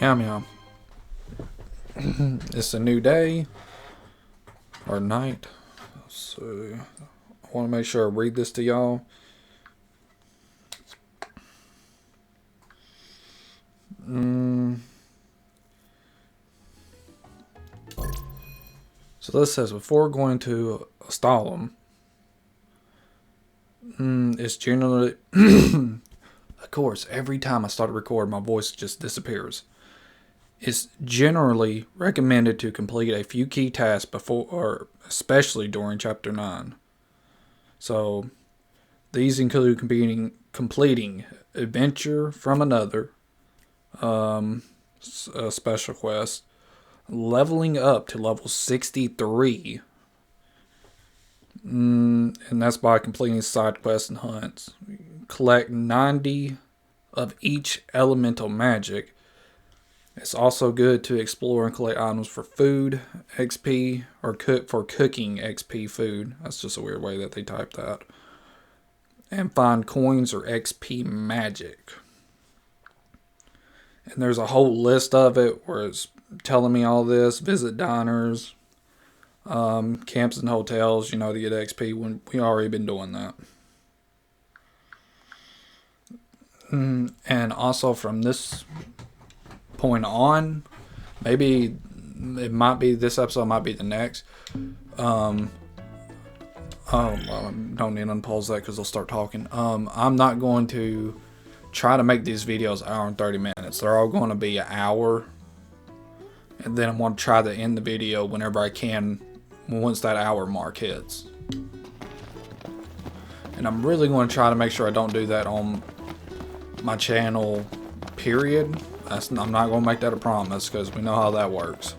Yeah. It's a new day or night. So I want to make sure I read this to y'all. So this says before going to Caelum, it's generally, of course, every time I start to record, my voice just disappears. It's generally recommended to complete a few key tasks before, or especially during Chapter 9. So, these include completing Adventure from Another, a special quest, leveling up to level 63, and that's by completing side quests and hunts. Collect 90 of each elemental magic. It's also good to explore and collect items for food XP or for cooking XP food. That's just a weird way that they type that. And find coins or XP magic. And there's a whole list of it where it's telling me all this. Visit diners, camps and hotels, to get XP when we already been doing that. And also from this point on, maybe it might be this episode, might be the next. Well, I don't need to unpause that because they'll start talking. I'm not going to try to make these videos hour and 30 minutes. They're all going to be an hour, and then I'm going to try to end the video whenever I can once that hour mark hits. And I'm really going to try to make sure I don't do that on my channel, period. I'm not going to make that a promise because we know how that works.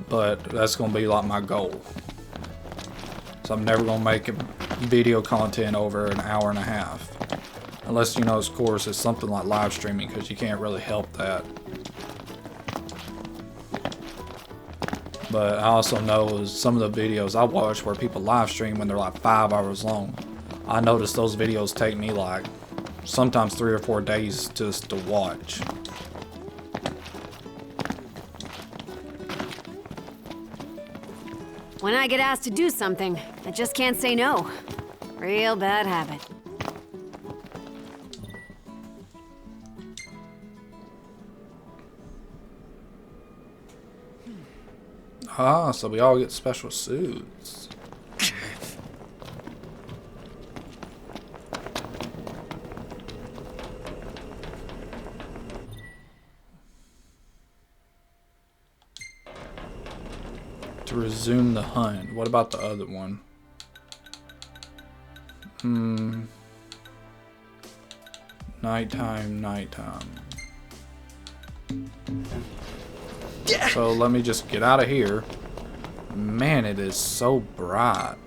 But that's going to be like my goal. So I'm never going to make video content over an hour and a half. Unless, of course, it's something like live streaming, because you can't really help that. But I also know some of the videos I watch where people live stream when they're like 5 hours long. I notice those videos take me like sometimes 3 or 4 days just to watch. When I get asked to do something, I just can't say no. Real bad habit. Ah, so we all get special suits. To resume the hunt. What about the other one? Nighttime. So let me just get out of here. Man, it is so bright.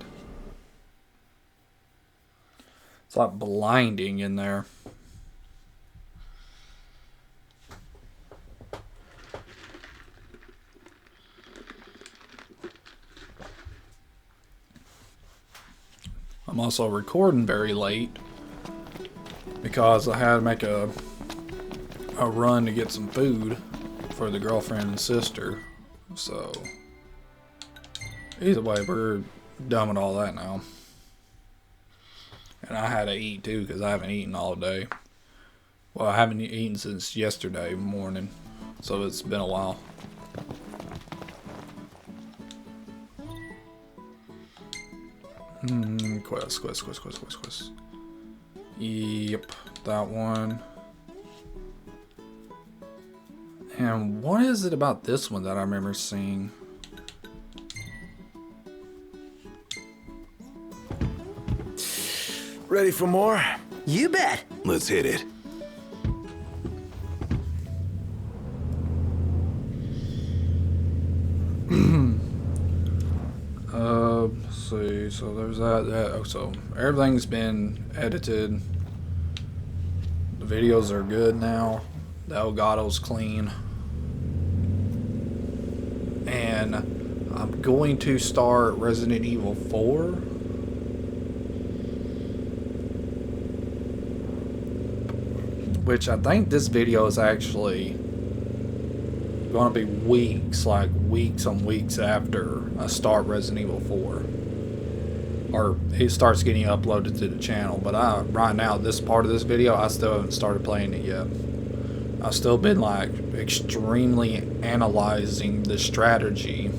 It's like blinding in there. I'm also recording very late because I had to make a run to get some food for the girlfriend and sister. So either way, we're done with all that now. And I had to eat too because I haven't eaten all day. Well, I haven't eaten since yesterday morning, so it's been a while. Quest. Yep, that one. And what is it about this one that I remember seeing? Ready for more? You bet. Let's hit it. Let's see. So there's that. Oh, so everything's been edited. The videos are good now. The Elgato's clean. And I'm going to start Resident Evil 4. Which I think this video is actually going to be weeks, like weeks on weeks after I start Resident Evil 4. Or it starts getting uploaded to the channel. But right now, this part of this video, I still haven't started playing it yet. I've still been like extremely analyzing the strategy.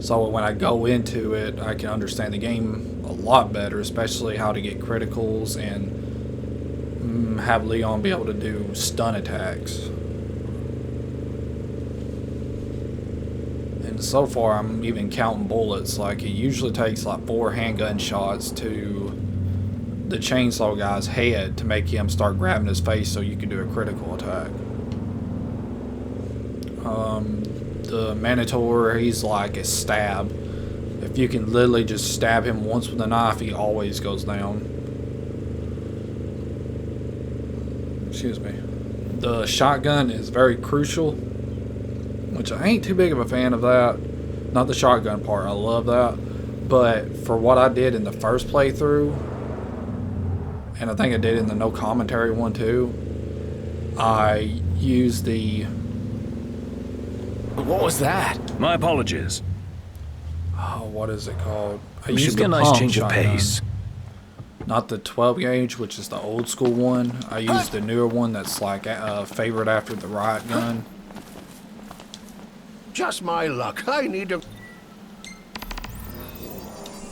So when I go into it, I can understand the game a lot better, especially how to get criticals and have Leon be able to do stun attacks. And so far, I'm even counting bullets. Like, it usually takes like 4 handgun shots to the chainsaw guy's head to make him start grabbing his face so you can do a critical attack. The Minotaur, he's like a stab. If you can literally just stab him once with a knife, he always goes down. Excuse me. The shotgun is very crucial, which I ain't too big of a fan of that. Not the shotgun part, I love that. But for what I did in the first playthrough, and I think I did in the no commentary one too, I used the... What was that? My apologies. Oh, what is it called? It should be a nice change of pace. Not the 12 gauge, which is the old school one. I used the newer one that's like favorite after the riot gun. Just my luck. I need to...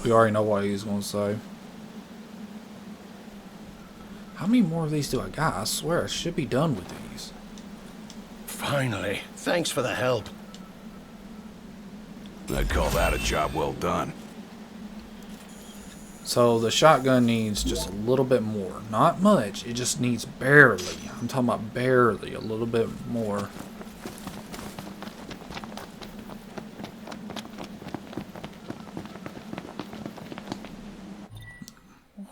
We already know what he's going to say. How many more of these do I got? I swear I should be done with these. Finally. Thanks for the help. I'd call that a job well done. So the shotgun needs just a little bit more. Not much. It just needs barely. I'm talking about barely. A little bit more.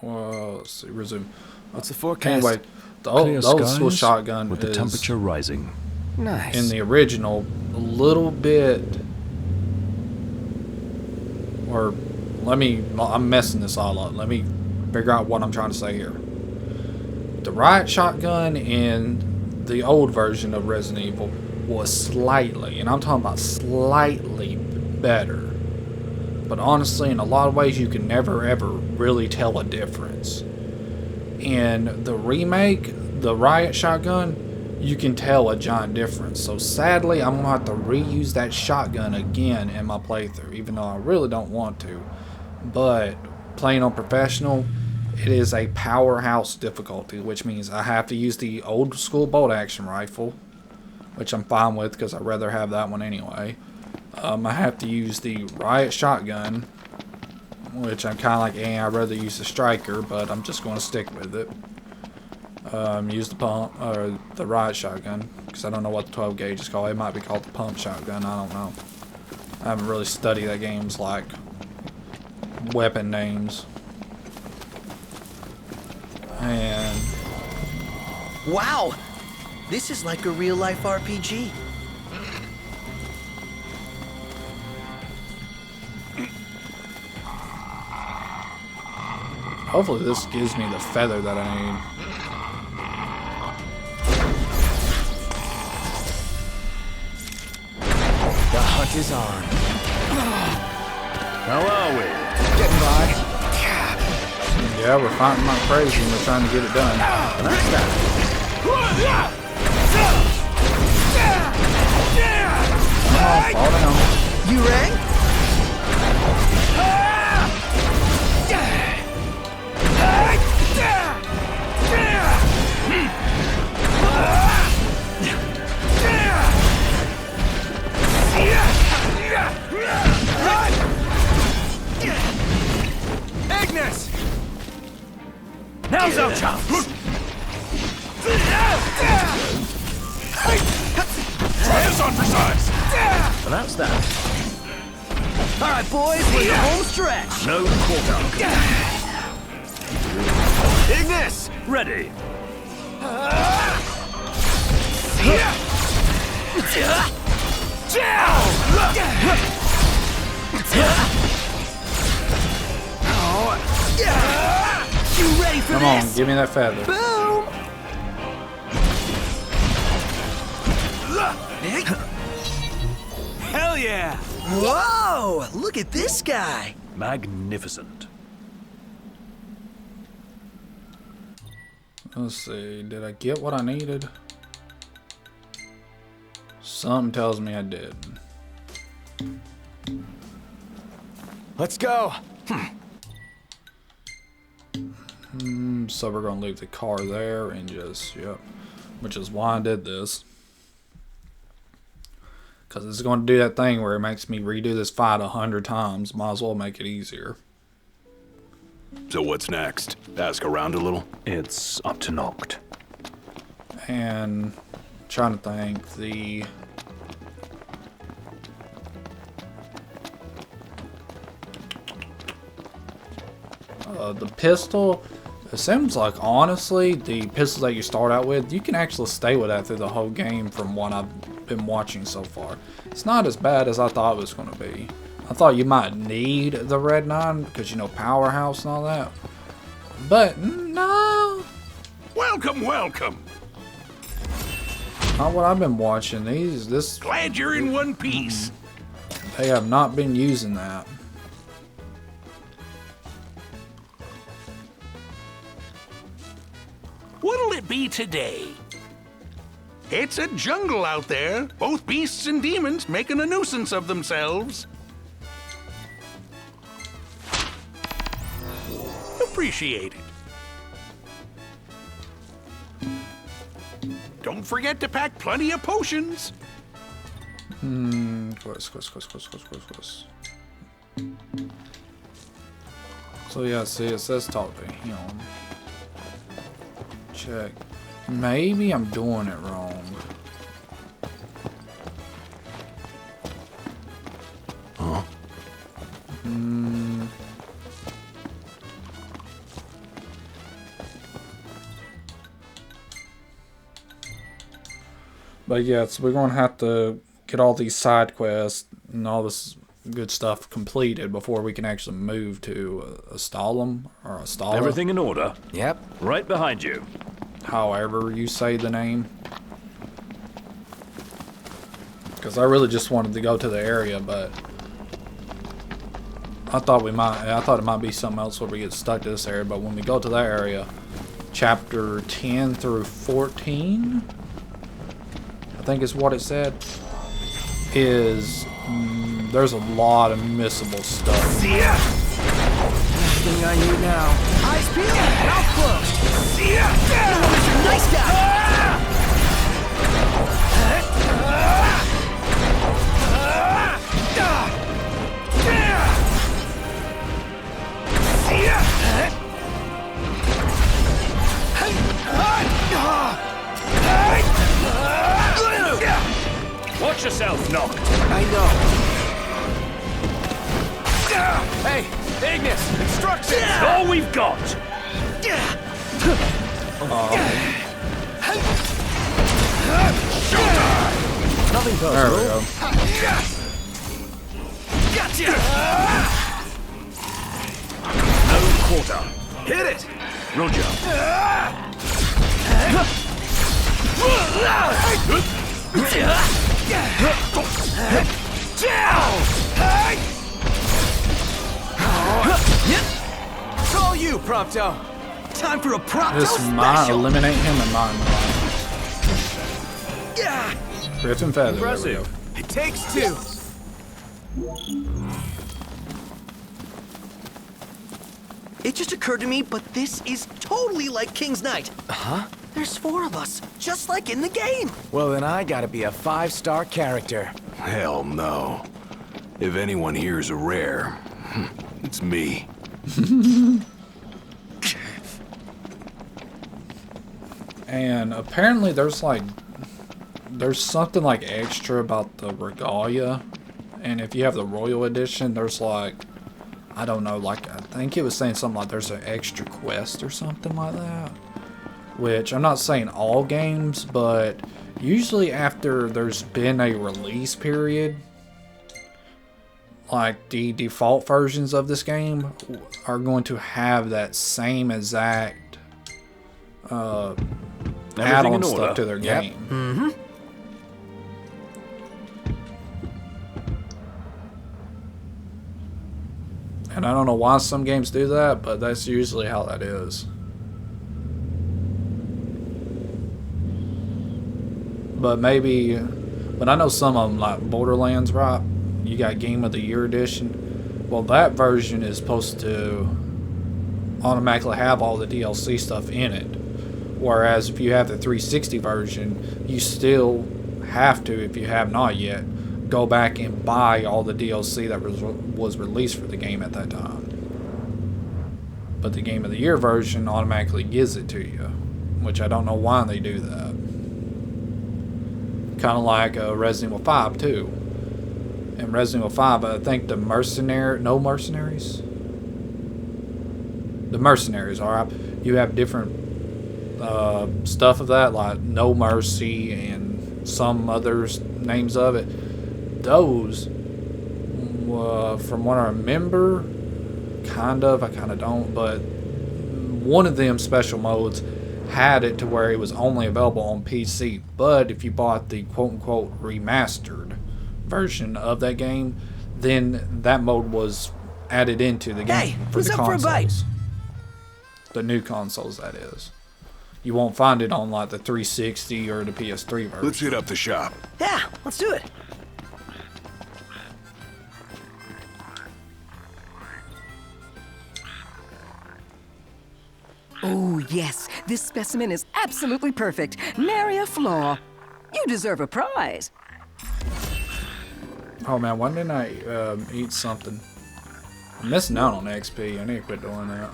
Well, let's see. Resume. What's the forecast? Anyway, the old school shotgun with the temperature rising. Nice. In the original, a little bit, or I'm messing this all up. Let me figure out what I'm trying to say here. The riot shotgun in the old version of Resident Evil was slightly, and I'm talking about slightly better. But honestly, in a lot of ways, you can never ever really tell a difference. In the remake, the riot shotgun, you can tell a giant difference. So sadly, I'm going to have to reuse that shotgun again in my playthrough, even though I really don't want to. But playing on professional, it is a powerhouse difficulty, which means I have to use the old school bolt action rifle, which I'm fine with because I'd rather have that one anyway. I have to use the riot shotgun, which I'm kind of like, I'd rather use the striker, but I'm just going to stick with it. Use the pump, or the riot shotgun, because I don't know what the 12 gauge is called. It might be called the pump shotgun, I don't know. I haven't really studied that game's like weapon names. And wow, this is like a real life RPG. hopefully this gives me the feather that I need. The hunt is on. How are we? Getting by. Yeah, we're fighting like crazy and we're trying to get it done. And that's that. Come on, fall down. You rang? Ignis! Now's our chance! Try this on for size! And that's that. All right, boys, we're the home stretch. No quarter. Ignis! Ready. You ready for Come this? on, give me that feather. Boom! Hell yeah! Whoa! Look at this guy! Magnificent. Let's see. Did I get what I needed? Something tells me I did. Let's go! So we're gonna leave the car there and just, yep. Which is why I did this. Because it's going to do that thing where it makes me redo this fight 100 times. Might as well make it easier. So what's next? Ask around a little? It's up to Noct. And trying to think, the pistol, it seems like, honestly, the pistol that you start out with, you can actually stay with that through the whole game from what I've been watching so far. It's not as bad as I thought it was going to be. I thought you might need the Red 9 because, you know, powerhouse and all that. But no. Welcome, welcome. Not what I've been watching. Glad you're in one piece. They have not been using that. What'll it be today? It's a jungle out there. Both beasts and demons making a nuisance of themselves. Appreciate it. Don't forget to pack plenty of potions. Quest. So yeah, see, it says talk to him. Check. Maybe I'm doing it wrong. Huh? But yeah, so we're gonna have to get all these side quests and all this good stuff completed before we can actually move to a Caelum or a Stala. Everything in order? Yep. Right behind you. However you say the name. Because I really just wanted to go to the area, but I thought it might be something else where we get stuck to this area. But when we go to that area, chapter 10 through 14, I think is what it said, is there's a lot of missable stuff. Everything I need now. Eyes peeled, mouth closed. Nice guy. Watch yourself, Noct. I know. Hey, Ignis, instructions. All we've got. Nothing There we personal. go. Gotcha. No quarter. Hit it. Roger. It's all you, Prompto. Time for a Prompto This might special. eliminate him and might not. Yeah. Rift and feather. There we go. Impressive. It takes two. It just occurred to me, but this is totally like King's Knight. Huh? There's 4 of us, just like in the game. Well, then I gotta be a 5-star character. Hell no. If anyone here is a rare, it's me. And apparently there's something like extra about the regalia, and if you have the royal edition, there's like, I don't know, like I think it was saying something like there's an extra quest or something like that. Which I'm not saying all games, but usually after there's been a release period, like the default versions of this game are going to have that same exact add-on in stuff order. to their Yep. game. And I don't know why some games do that, but that's usually how that is. But maybe, but I know some of them, like Borderlands, right? You got Game of the Year edition. Well, that version is supposed to automatically have all the DLC stuff in it. Whereas if you have the 360 version, you still have to, if you have not yet, go back and buy all the DLC that was released for the game at that time. But the Game of the Year version automatically gives it to you, which I don't know why they do that. Kind of like Resident Evil 5 too. In Resident Evil 5, I think the mercenaries, alright, you have different stuff of that, like No Mercy and some others names of it. Those, from what I remember, I kind of don't, but one of them special modes had it to where it was only available on PC. But if you bought the quote-unquote remastered version of that game, then that mode was added into the game for the consoles. For a bite? The new consoles, that is. You won't find it on like the 360 or the PS3 version. Let's hit up the shop. Yeah, let's do it. Oh, yes. This specimen is absolutely perfect. Nary a flaw. You deserve a prize. Oh man, why didn't I eat something? I'm missing out on XP. I need to quit doing that.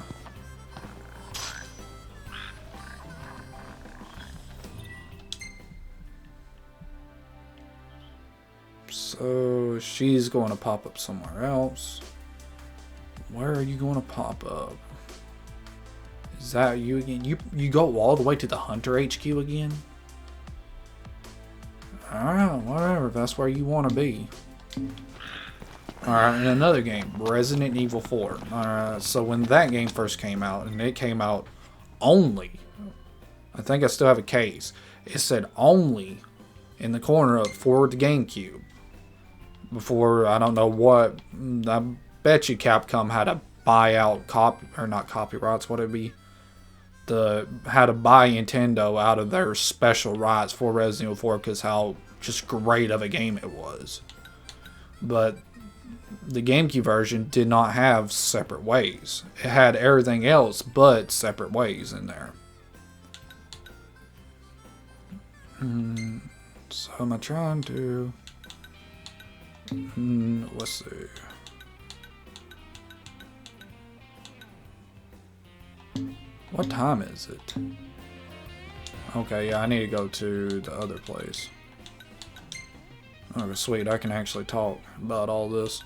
So she's going to pop up somewhere else. Where are you going to pop up? Is that you again? You go all the way to the Hunter HQ again? Alright, whatever. If that's where you want to be. Alright, and another game, Resident Evil 4. Alright, so when that game first came out, and it came out only, I think I still have a case, it said only in the corner of for the GameCube. Before, I don't know what, I bet you Capcom had to buy out not copyrights, what it'd be? Had to buy Nintendo out of their special rights for Resident Evil 4 because how just great of a game it was. But the GameCube version did not have separate ways. It had everything else but separate ways in there. So am I trying to... let's see. What time is it? Okay, yeah, I need to go to the other place. Oh, sweet, I can actually talk about all this.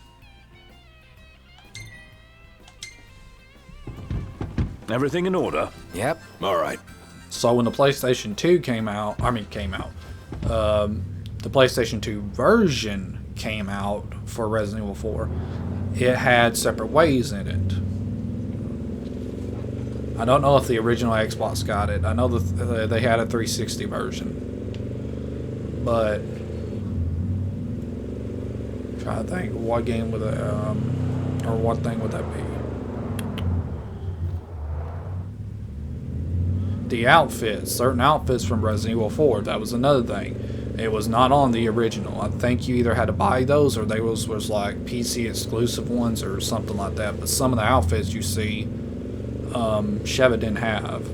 Everything in order? Yep. All right. So when the PlayStation 2 came out, the PlayStation 2 version came out for Resident Evil 4, it had separate ways in it. I don't know if the original Xbox got it. I know that they had a 360 version. But I'm trying to think, what game would that, or what thing would that be? The outfits, certain outfits from Resident Evil 4, that was another thing. It was not on the original. I think you either had to buy those or they was like PC exclusive ones or something like that. But some of the outfits you see, Sheva didn't have,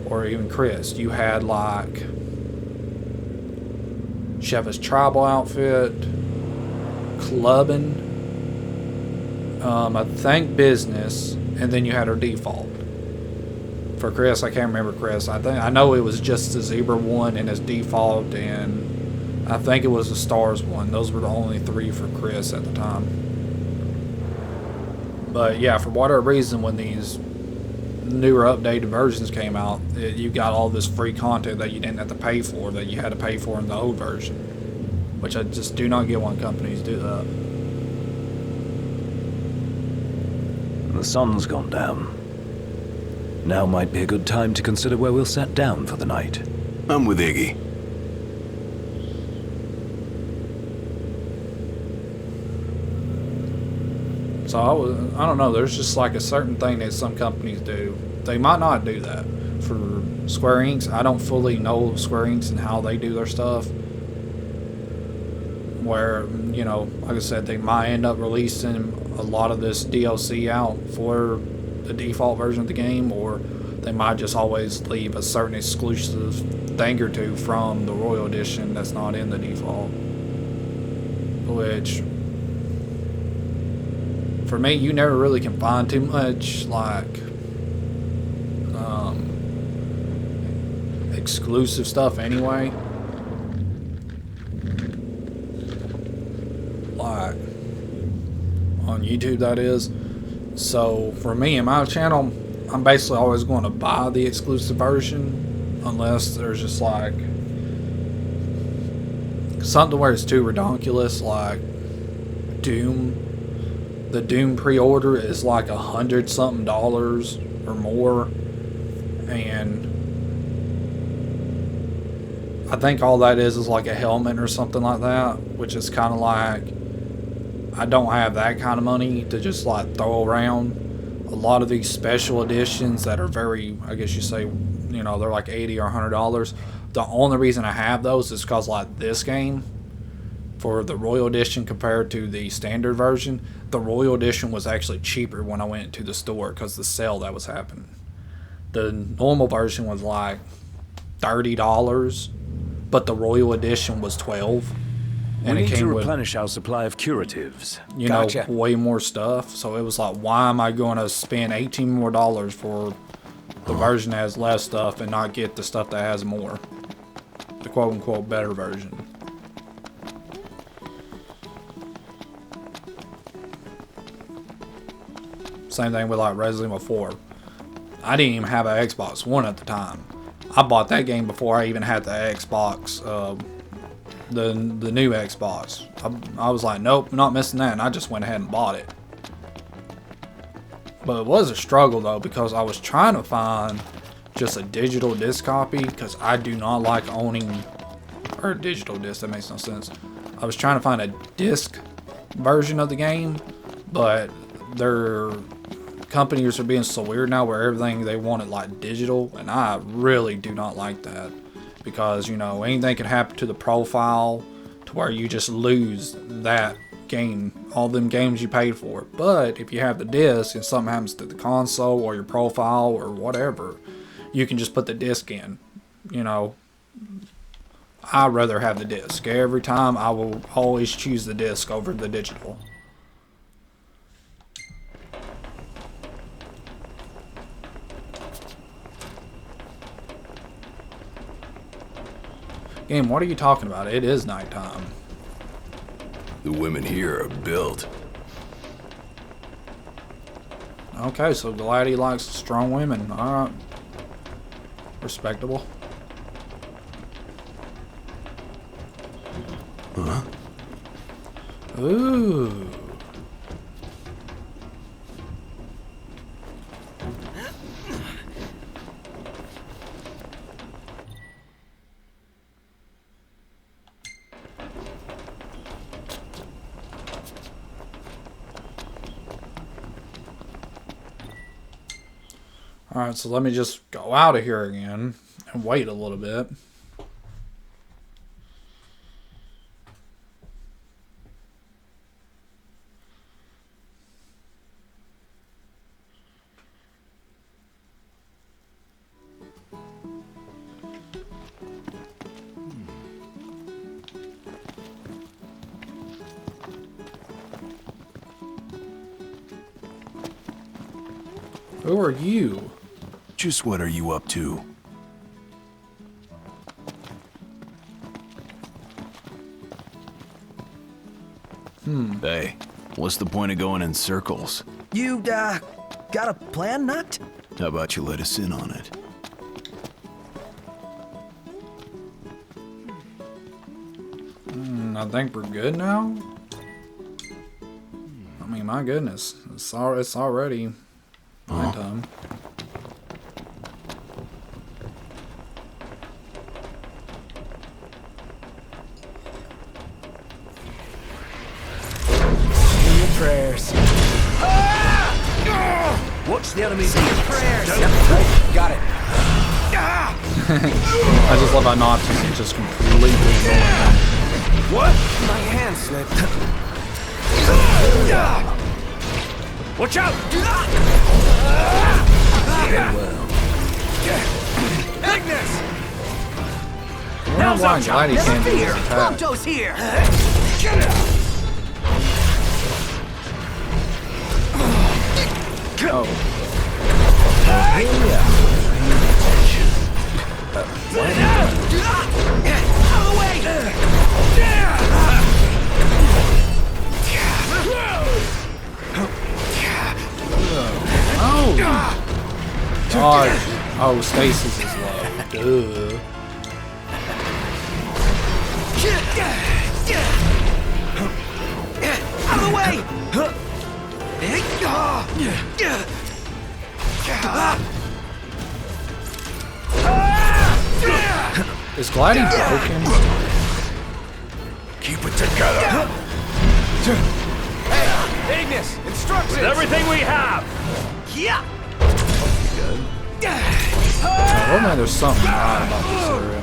or even Chris. You had like Sheva's tribal outfit, clubbing, I think business, and then you had her default. For Chris, I can't remember Chris. I know it was just the zebra one and his default, and I think it was the stars one. Those were the only three for Chris at the time. But yeah, for whatever reason, when these newer updated versions came out, you got all this free content that you didn't have to pay for, that you had to pay for in the old version. Which I just do not get why companies do that. The sun's gone down. Now might be a good time to consider where we'll set down for the night. I'm with Iggy. So I don't know. There's just like a certain thing that some companies do. They might not do that for Square Enix. I don't fully know Square Enix and how they do their stuff. Where, you know, like I said, they might end up releasing a lot of this DLC out for the default version of the game, or they might just always leave a certain exclusive thing or two from the Royal Edition that's not in the default. Which, for me, you never really can find too much, like, exclusive stuff anyway. Like, on YouTube, that is. So, for me and my channel, I'm basically always going to buy the exclusive version, unless there's just, like, something where it's too ridiculous, like Doom. The Doom pre-order is like $100-something or more, and I think all that is like a helmet or something like that, which is kind of like, I don't have that kind of money to just like throw around. A lot of these special editions that are very, I guess you say, you know, they're like $80 or $100. The only reason I have those is because, like, this game, for the Royal Edition compared to the standard version, the Royal Edition was actually cheaper when I went to the store because the sale that was happening. The normal version was like $30, but the Royal Edition was $12. And We it need to came with, replenish our supply of curatives. you Gotcha. know, way more stuff. So it was like, why am I going to spend $18 more for the version that has less stuff and not get the stuff that has more? The quote-unquote better version. Same thing with like Resident Evil 4. I didn't even have an Xbox One at the time. I bought that game before I even had the Xbox, the new Xbox. I was like, nope, not missing that, and I just went ahead and bought it. But it was a struggle though, because I was trying to find just a digital disc copy, because I do not like owning, or a digital disc, that makes no sense. I was trying to find a disc version of the game, but their companies are being so weird now where everything they want it like digital, and I really do not like that, because, you know, anything can happen to the profile to where you just lose that game, all them games you paid for. But if you have the disc and something happens to the console or your profile or whatever, you can just put the disc in. You know, I'd rather have the disc. Every time I will always choose the disc over the digital. Game, what are you talking about? It is nighttime. The women here are built. Okay, so Gladi likes strong women. Alright. Respectable. Huh? Ooh. Alright, so let me just go out of here again and wait a little bit. Who are you? Just what are you up to? Hey, what's the point of going in circles? You, got a plan, Nut? How about you let us in on it? I think we're good now. I mean, my goodness, it's already nighttime. Your prayers. Watch the enemies. Prayers. Got it. I just love how Noctis is just completely ignoring What? My hand slipped. Watch out! Ignis! I wonder why Gladi can't do his attack. Prompto's here. Oh. Out of the way! Oh! Dodge. Oh, stasis is low. Duh. Out of the way! Is Gladi broken? Keep it together. Hey, Ignis! Instructions! With everything we have! Yeah! Oh man, there's something odd about this area.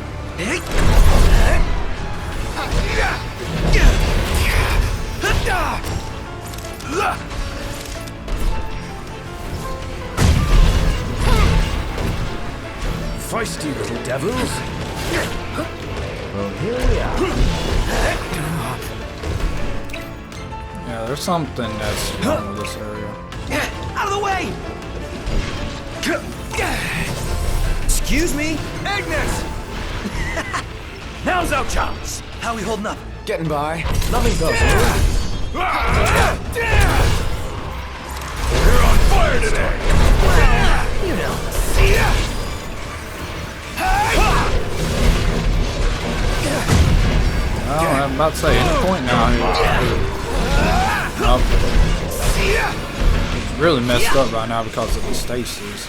Feisty little devils. Well, here we are. Yeah, there's something that's wrong with this area. Out of the way! Excuse me? Ignis! Now's our chance. How are we holding up? Getting by. Nothing personal. You're on fire today. You know. Oh, I'm about to say, any point now. It's really messed up right now because of the stasis.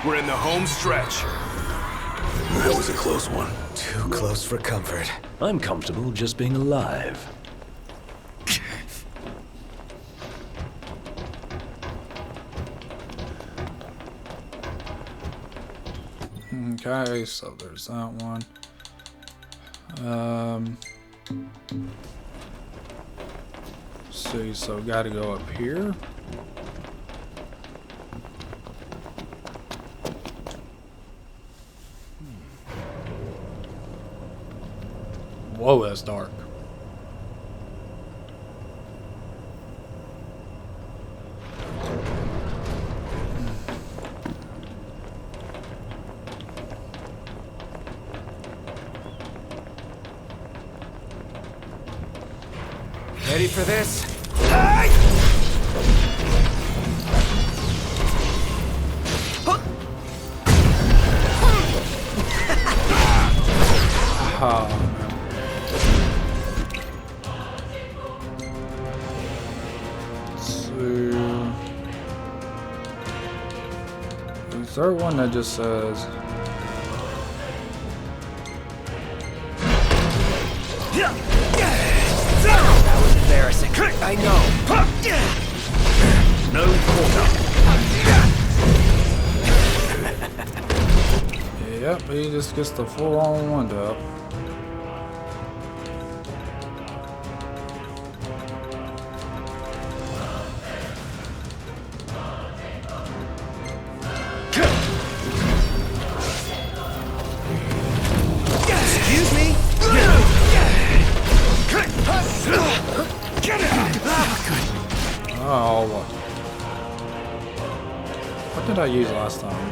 We're in the home stretch. That was a close one. Too close for comfort. I'm comfortable just being alive. Okay, so there's that one. See, so gotta go up here. Whoa, that's dark. Ready for this? Is there one that just says That was embarrassing. I know. No quarter. yep, he just gets the full-on one up. Excuse me? Oh, what did I use last time?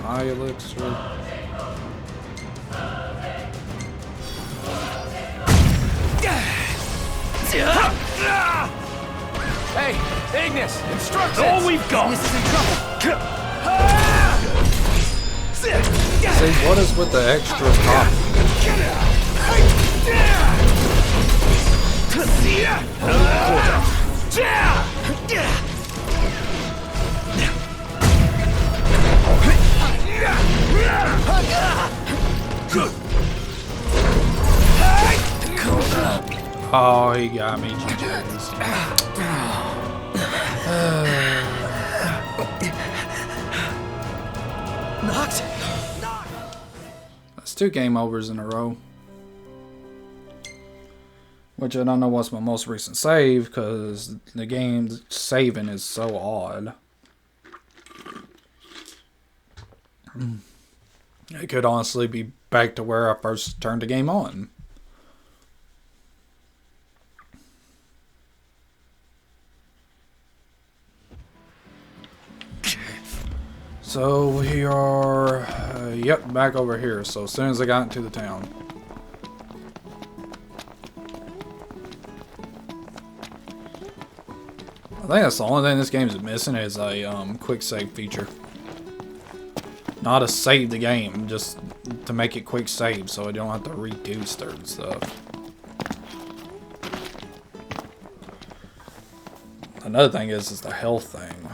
Eye elixir. Hey, Ignis! Instructions! All we've got. This is in trouble. See, what is with the extra top? Oh, he got me. GG's. Noct! That's 2 game overs in a row. Which I don't know what's my most recent save, because the game's saving is so odd. It could honestly be back to where I first turned the game on. So we are, yep, back over here. So as soon as I got into the town. I think that's the only thing this game is missing is a quick save feature. Not to save the game, just to make it quick save so I don't have to redo certain stuff. Another thing is the health thing.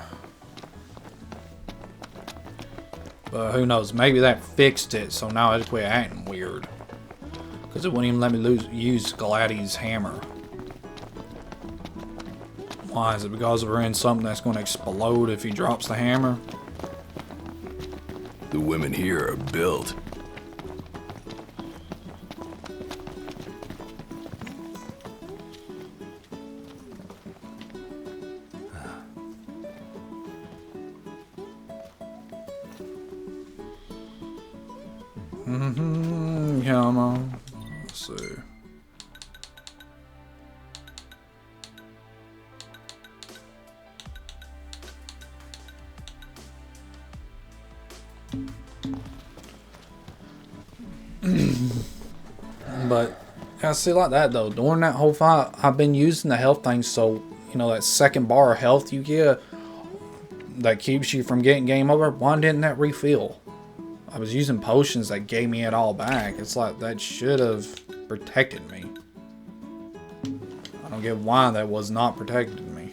But who knows, maybe that fixed it so now I just quit acting weird. Because it wouldn't even let me use Gladiolus' hammer. Why? Is it because we're in something that's going to explode if he drops the hammer? The women here are built. Come on. Let's see. But I see like that though. During that whole fight, I've been using the health thing, so you know that second bar of health you get that keeps you from getting game over. Why didn't that refill? I was using potions that gave me it all back. It's like that should have protected me. I don't get why that was not protecting me.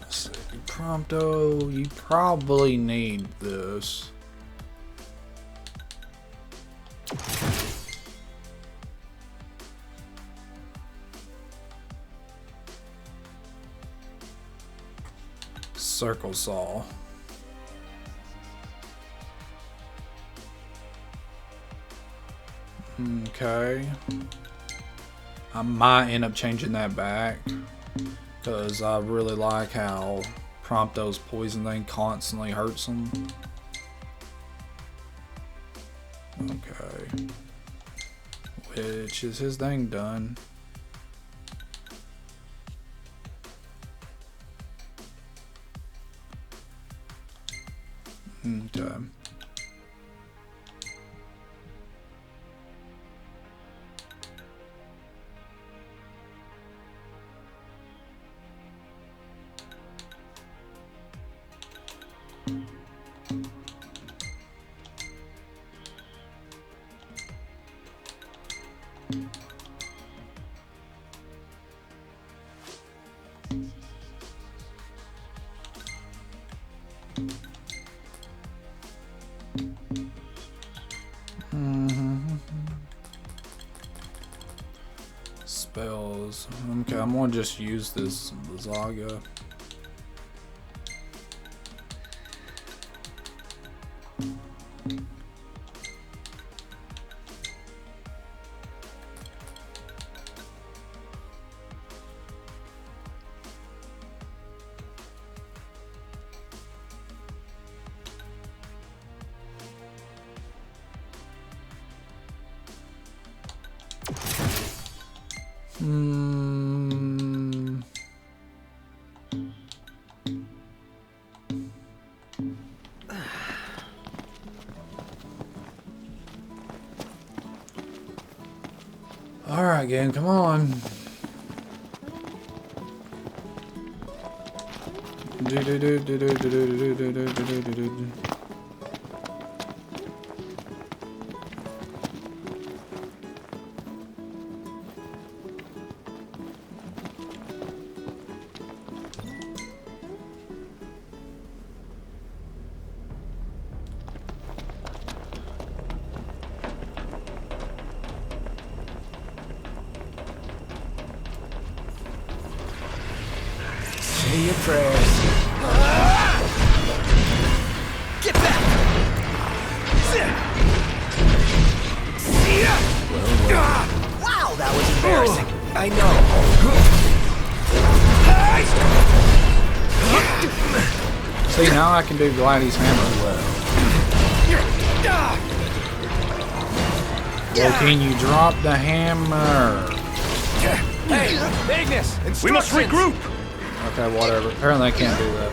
Let's see, Prompto, you probably need this. Circle saw. Okay. I might end up changing that back because I really like how Prompto's poison thing constantly hurts him. Okay. Which is his thing done. Okay. Spells. Okay, I'm gonna just use this Zaga. Alright, gang, come on. Say your prayers. Get back! Wow, that was embarrassing. I know. See, now I can do Gladys hammer well. Well, can you drop the hammer? Hey, Ignis, instructions. We must regroup! Okay, whatever. Apparently I can't do that.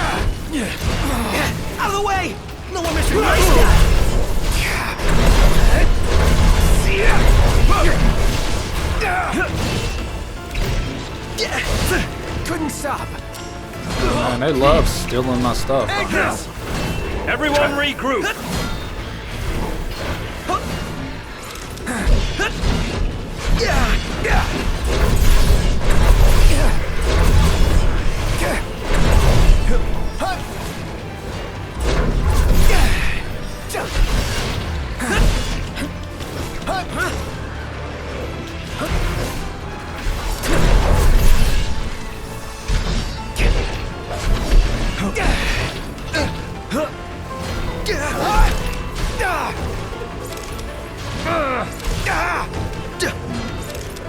Can you Out of the way! No one Mr. Nice Guy! Couldn't stop. Man, they love stealing my stuff. Ignis! Everyone regroup!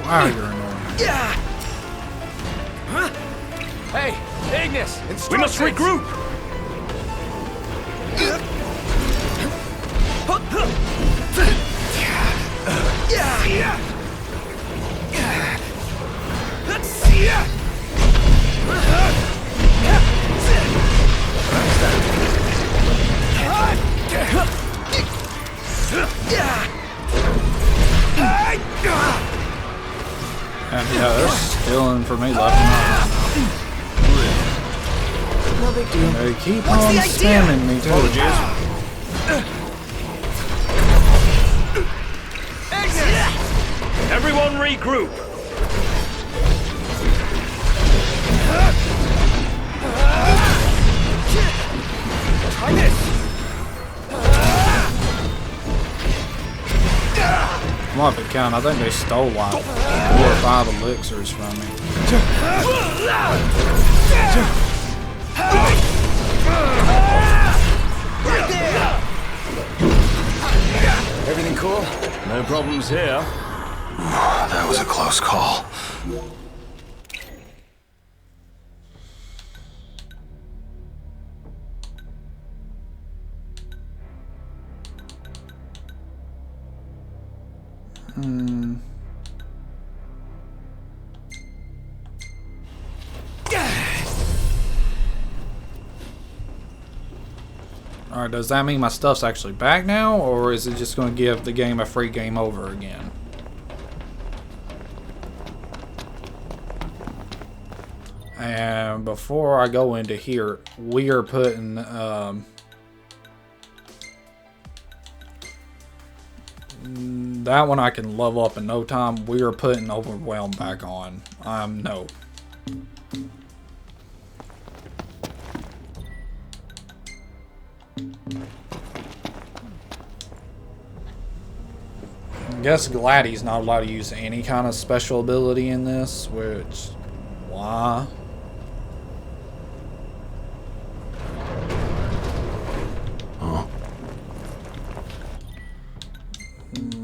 Wow, you're annoying. Hey, Ignis, instructions. We must regroup! And yeah, they're stealing from me left and right. No big deal. They keep What's on the idea? spamming me too. Ignis! Everyone regroup! Try this. Come on, if it count. I think they stole like 4 or 5 elixirs from me. Right there! Everything cool? No problems here. That was a close call. Alright, does that mean my stuff's actually back now, or is it just going to give the game a free game over again? And before I go into here, we are putting that one I can level up in no time. We are putting Overwhelm back on. No. I guess Gladys not allowed to use any kind of special ability in this, which, why?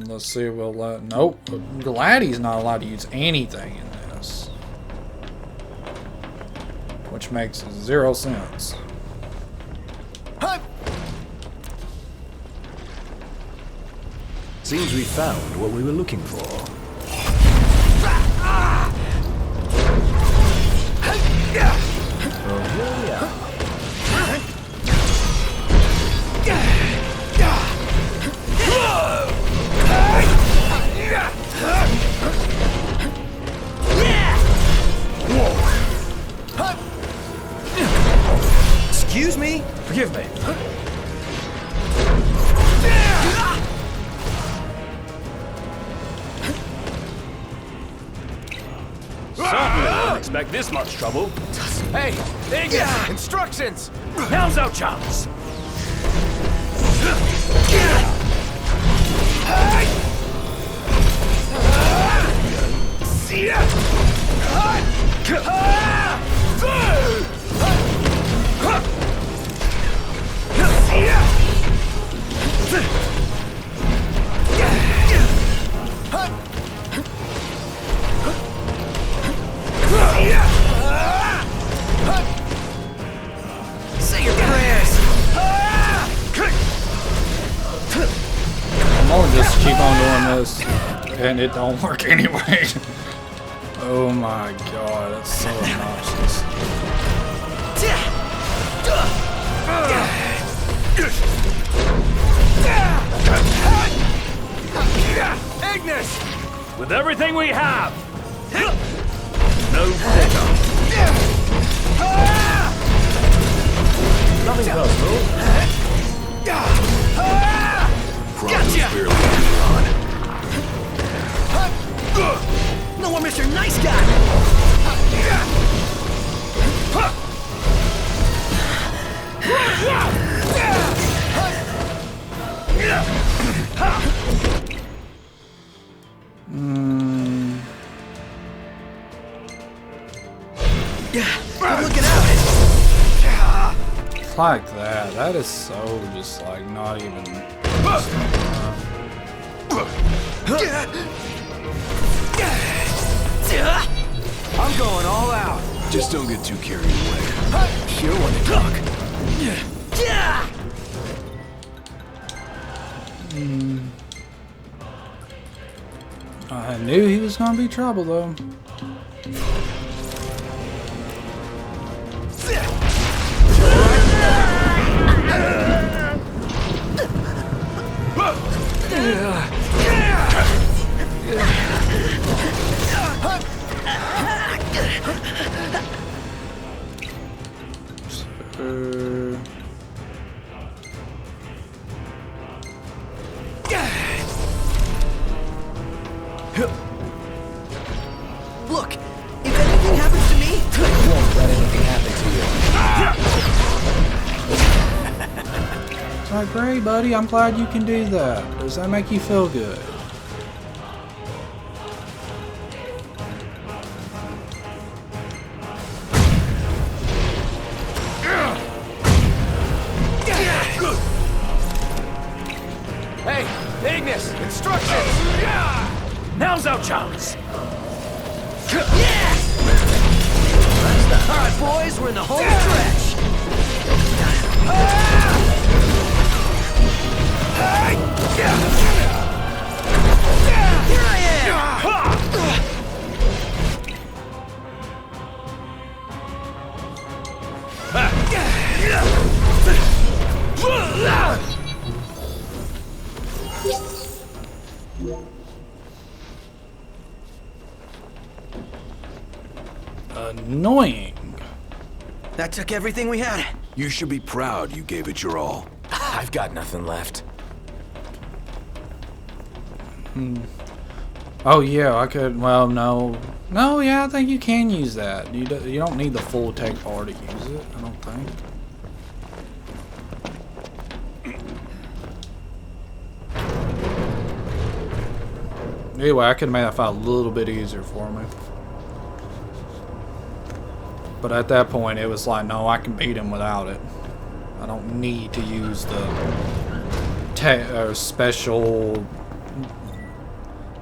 Let's see if we'll let, nope. Gladys not allowed to use anything in this. Which makes 0 sense. Seems we found what we were looking for. Oh, here we are. Excuse me? Forgive me. Certainly didn't expect this much trouble. Hey, Ignis, instructions! Now's our chance! Say your prayers! I'm gonna just keep on doing this, and it don't work anyway. Oh my god, that's so obnoxious. Ignis! With everything we have! No better. Nothing personal. Prompto's barely hanging on. No one, Mr. Nice Guy! Good looking out! Like that. That is so just like not even. I'm going all out. Just don't get too carried away. You're one to talk. I knew he was gonna be trouble though. Look, if anything happens to me, Won't let anything happen to you. It's like, great, buddy. I'm glad you can do that. Does that make you feel good? Hey, Ignis, instructions! Now's our chance! all right, boys, we're in the home stretch. Here I am. Annoying. That took everything we had. You should be proud you gave it your all. I've got nothing left. Oh yeah, I could. Well, no, no. Yeah, I think you can use that. You don't need the full tech bar to use it. I don't think. Anyway, I could have made that fight a little bit easier for me. But at that point, it was like, no, I can beat him without it. I don't need to use the special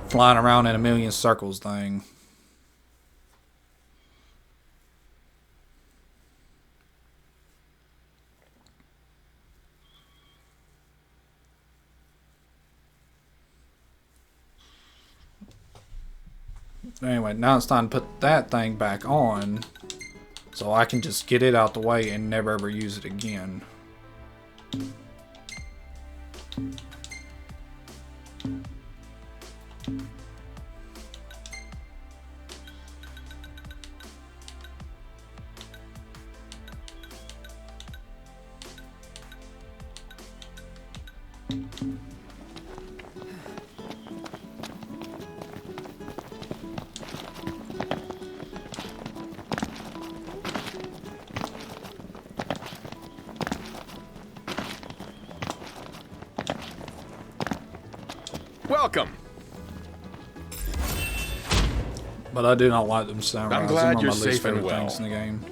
flying around in a million circles thing. anyway, now it's time to put that thing back on so I can just get it out the way and never ever use it again. Welcome. But I do not like them samurais. I'm glad They're one of you're my least safe and favorite well. things in the game.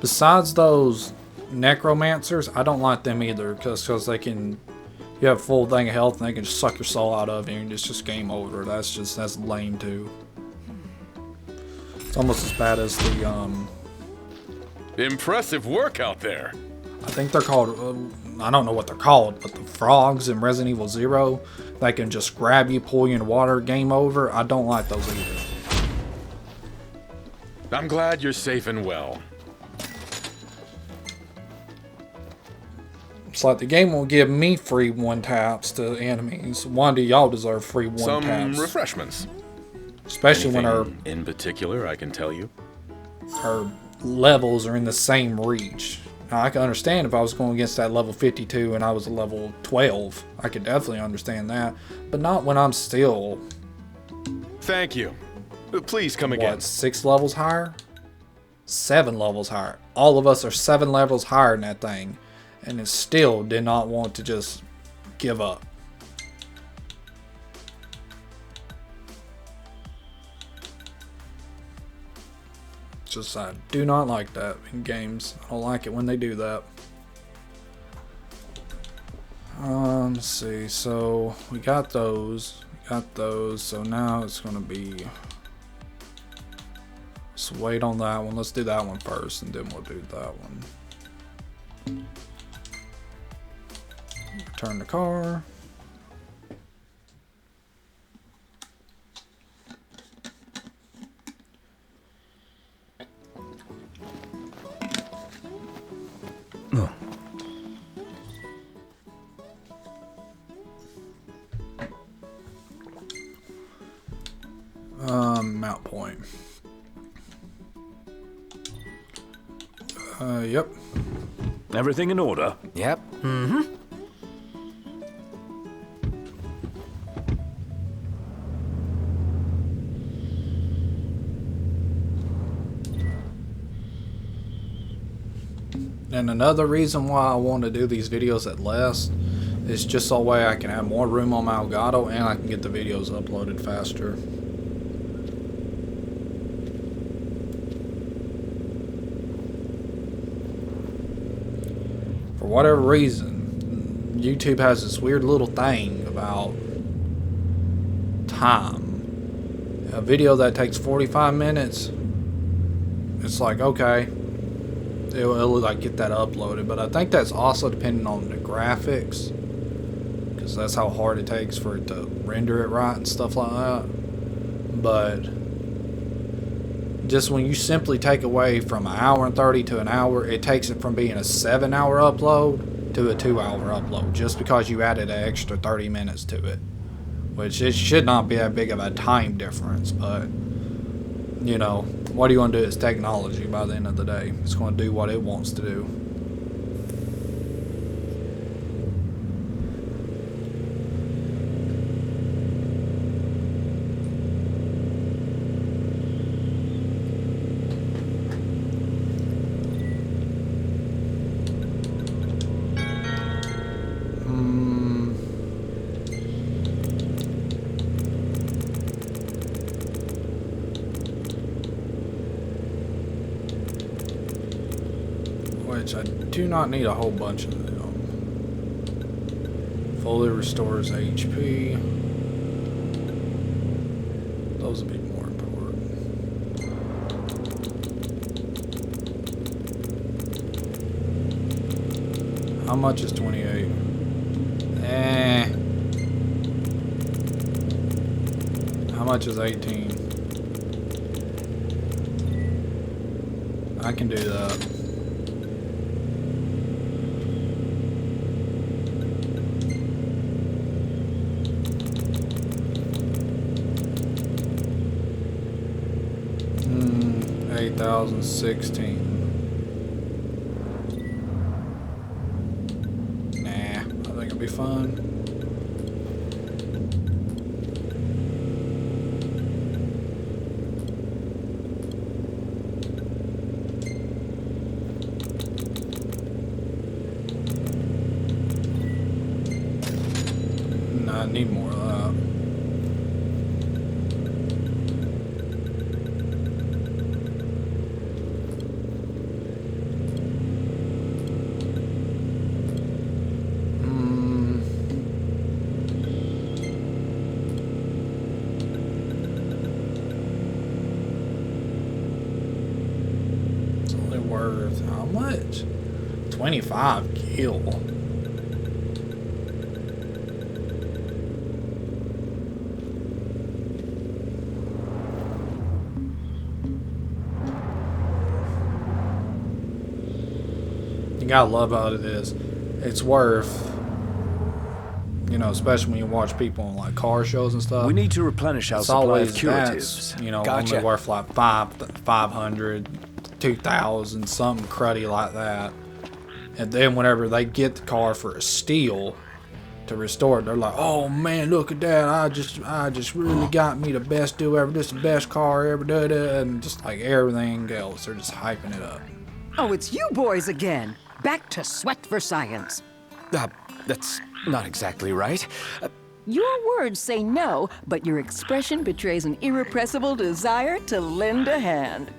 Besides those necromancers, I don't like them either because they can. You have a full thing of health and they can just suck your soul out of you and it's just game over. That's lame too. It's almost as bad as the Impressive work out there. I think they're called. I don't know what they're called, but the frogs in Resident Evil 0, they can just grab you, pull you in water, game over. I don't like those either. I'm glad you're safe and well. It's like the game will give me free one taps to enemies. Why do y'all deserve free one taps? Some refreshments. Especially when Anything in particular, I can tell you. her levels are in the same reach. Now, I can understand if I was going against that level 52 and I was a level 12. I could definitely understand that. But not when I'm still, Thank you. Please come again. what, 6 levels higher? 7 levels higher. All of us are 7 levels higher than that thing. And it still did not want to just give up. Just I do not like that in games. I don't like it when they do that. Let's see. So we got those. So now it's gonna be. Let's wait on that one. Let's do that one first, and then we'll do that one. Return the car. Mount point. Yep. Everything in order? Yep. And another reason why I want to do these videos at less is just so way I can have more room on my Elgato and I can get the videos uploaded faster. For whatever reason, YouTube has this weird little thing about time. A video that takes 45 minutes, it's like, okay, it'll like get that uploaded, but I think that's also depending on the graphics, because that's how hard it takes for it to render it right and stuff like that. But just when you simply take away from an hour and 30 to an hour, it takes it from being a 7-hour upload to a 2-hour upload, just because you added an extra 30 minutes to it, which it should not be that big of a time difference. But you know, what are you going to do? It's technology by the end of the day. It's going to do what it wants to do. Which I do not need a whole bunch of them. Fully restores HP. Those would be more important. How much is 28? How much is 18? I can do that. Hmm, 8,016. Nah, I think it'll be fun. I need more of that. It's only worth how much? 25 gil. You gotta love how it is. It's worth, you know, especially when you watch people on like car shows and stuff. We need to replenish our It's supply always of curatives. that's, you know, Gotcha. only worth like 500, 2,000, something cruddy like that. And then whenever they get the car for a steal to restore it, they're like, "Oh man, look at that! I just really got me the best deal ever. This is the best car ever." Da, da, and just like everything else, they're just hyping it up. Oh, it's you boys again. Back to sweat for science. That's not exactly right. Your words say no, but your expression betrays an irrepressible desire to lend a hand.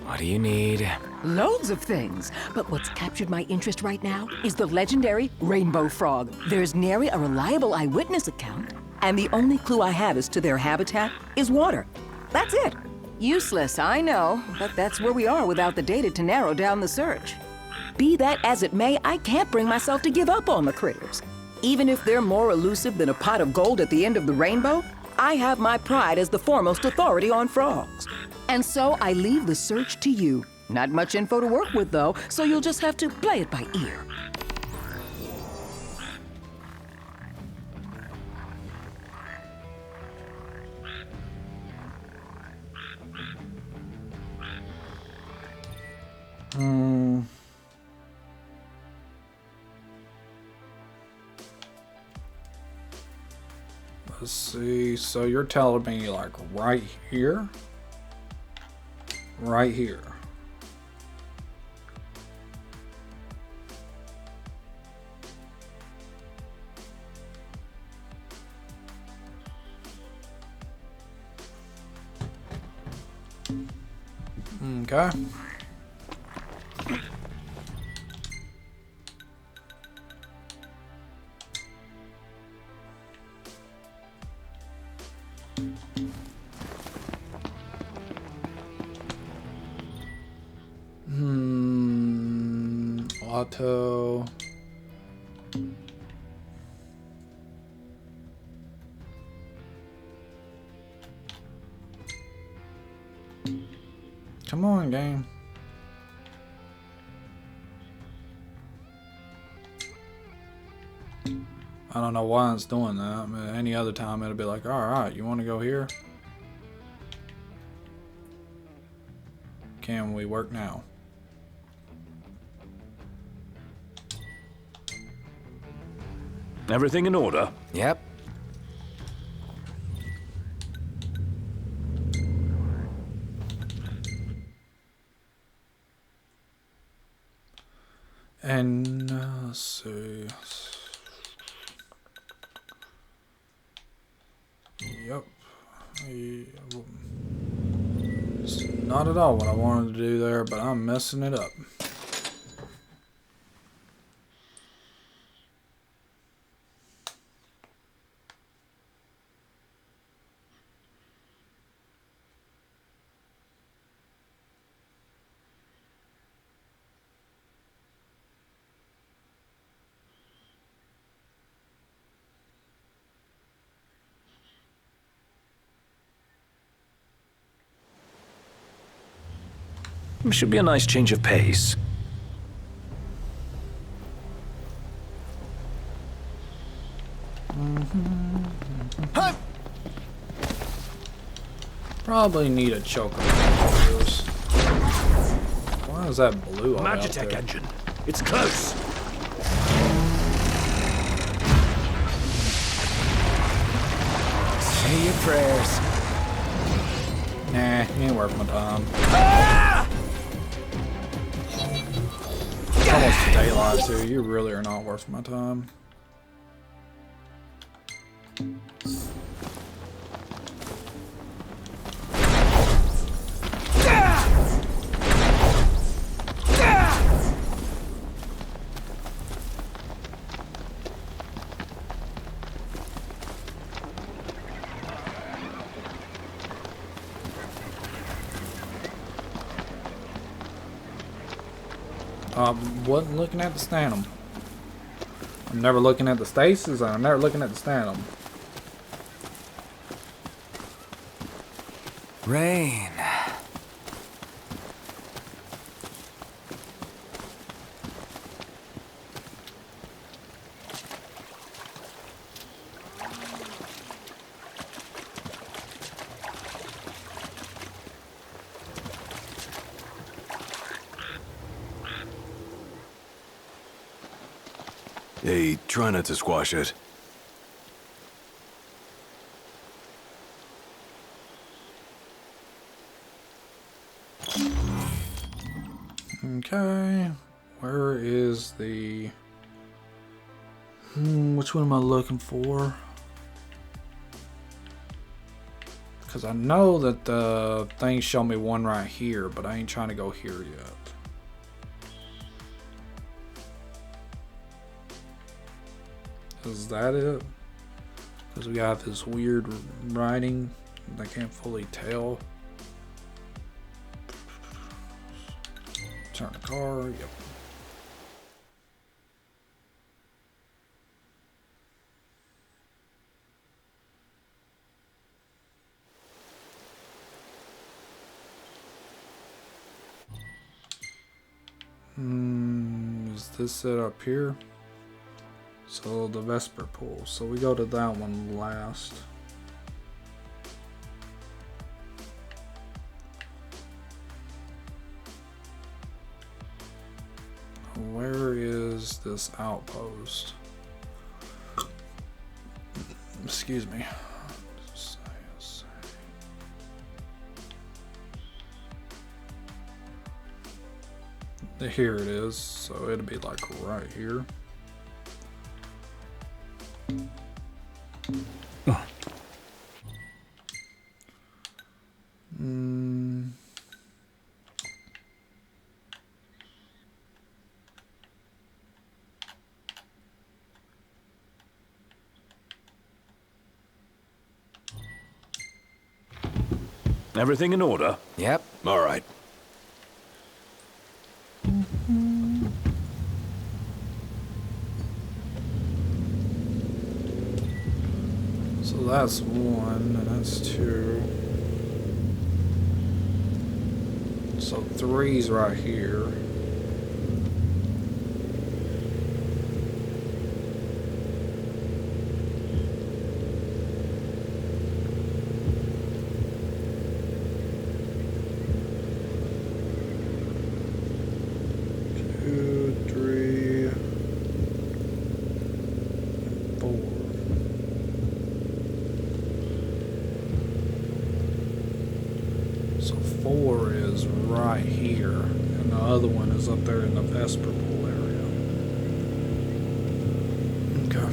What do you need? Loads of things, but what's captured my interest right now is the legendary rainbow frog. There's nary a reliable eyewitness account, and the only clue I have as to their habitat is water. That's it. Useless, I know, but that's where we are without the data to narrow down the search. Be that as it may, I can't bring myself to give up on the critters. Even if they're more elusive than a pot of gold at the end of the rainbow, I have my pride as the foremost authority on frogs. And so I leave the search to you. Not much info to work with, though, so you'll just have to play it by ear. Let's see. So you're telling me like right here? Right here. Okay. Auto. Come on, game. I don't know why it's doing that. I mean, any other time it'll be like, alright, you want to go here? Can we work now? Everything in order? Yep. And let's see. Yep. It's not at all what I wanted to do there, but I'm messing it up. Should be a nice change of pace. Probably need a choker for this. Why is that blue all out Magitech there? engine. It's close. Say your prayers. Nah, ain't worth my time. It's almost daylight too. You really are not worth my time. Wasn't looking at the sternum. I'm never looking at the stasis, and I'm never looking at the sternum. Rain. Hey, try not to squash it. Okay, where is the... which one am I looking for? Because I know that the things show me one right here, but I ain't trying to go here yet. Is that it? Because we got this weird writing I can't fully tell. Turn the car, yep. Is this it up here? So the Vesper pool. So we go to that one last. Where is this outpost? Excuse me. Here it is. So it'll be like right here. Everything in order? Yep. All right. So that's one, and that's two. So three's right here. Two, three, four. So four is right here, and the other one is up there in the Vesper pool area. Okay.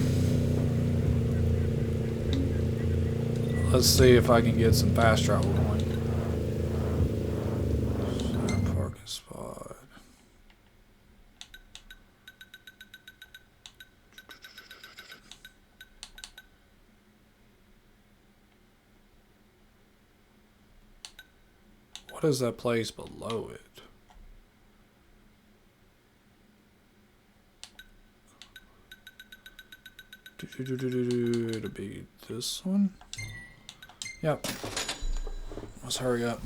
Let's see if I can get some fast travel going. Parking spot. What is that place below it? It'll be this one. Yep. Let's hurry up.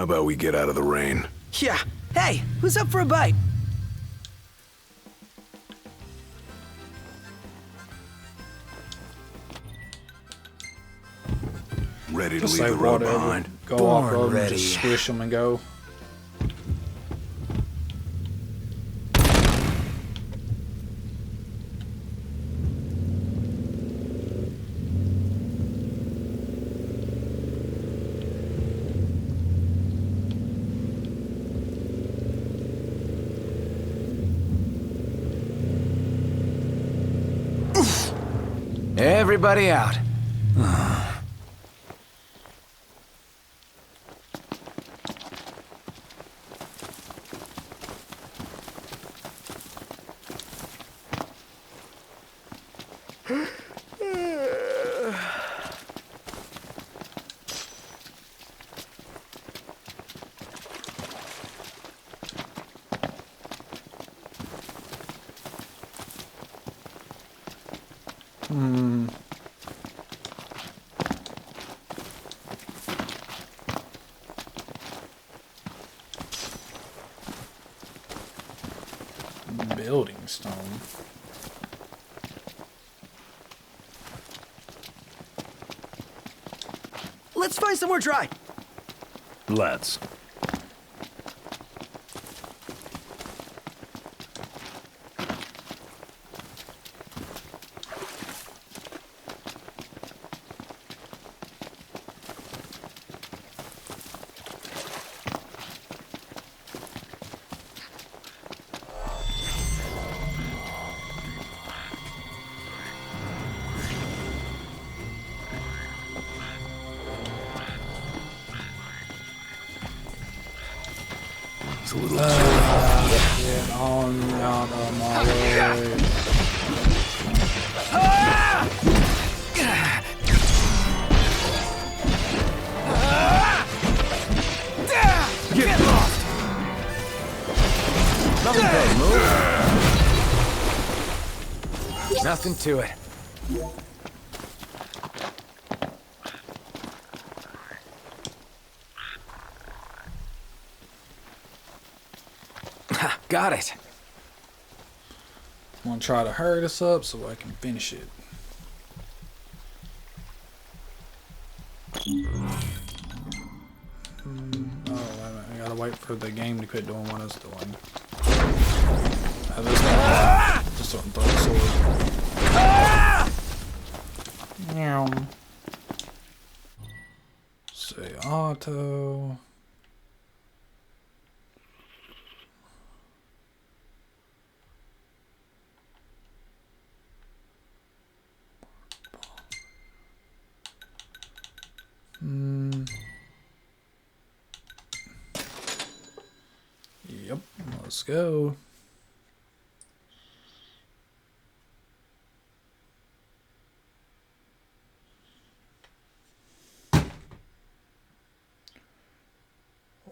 about we get out of the rain? Yeah. Hey, who's up for a bite? Ready to Just leave say the road whatever. behind? Go Born off road and ready. just squish them and go. Everybody out. Building stone. Let's find somewhere dry. Let's. It's a little Get on out of my way. Get lost! Nothing big, move. Nothing to it. Ha, got it. I'm gonna try to hurry this up so I can finish it. Oh, wait a minute. I gotta wait for the game to quit doing what it's doing. This one, just don't throw the sword. Meow. Say auto. Yep, let's go.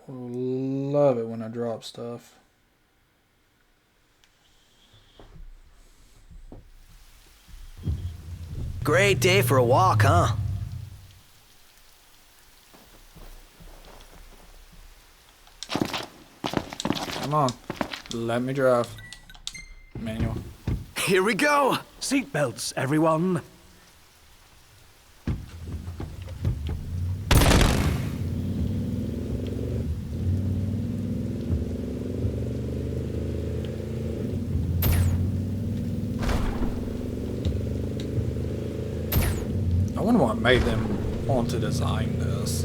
Love it when I drop stuff. Great day for a walk, huh? Come on, let me drive. Manual. Here we go! Seatbelts, everyone. I wonder what made them want to design this.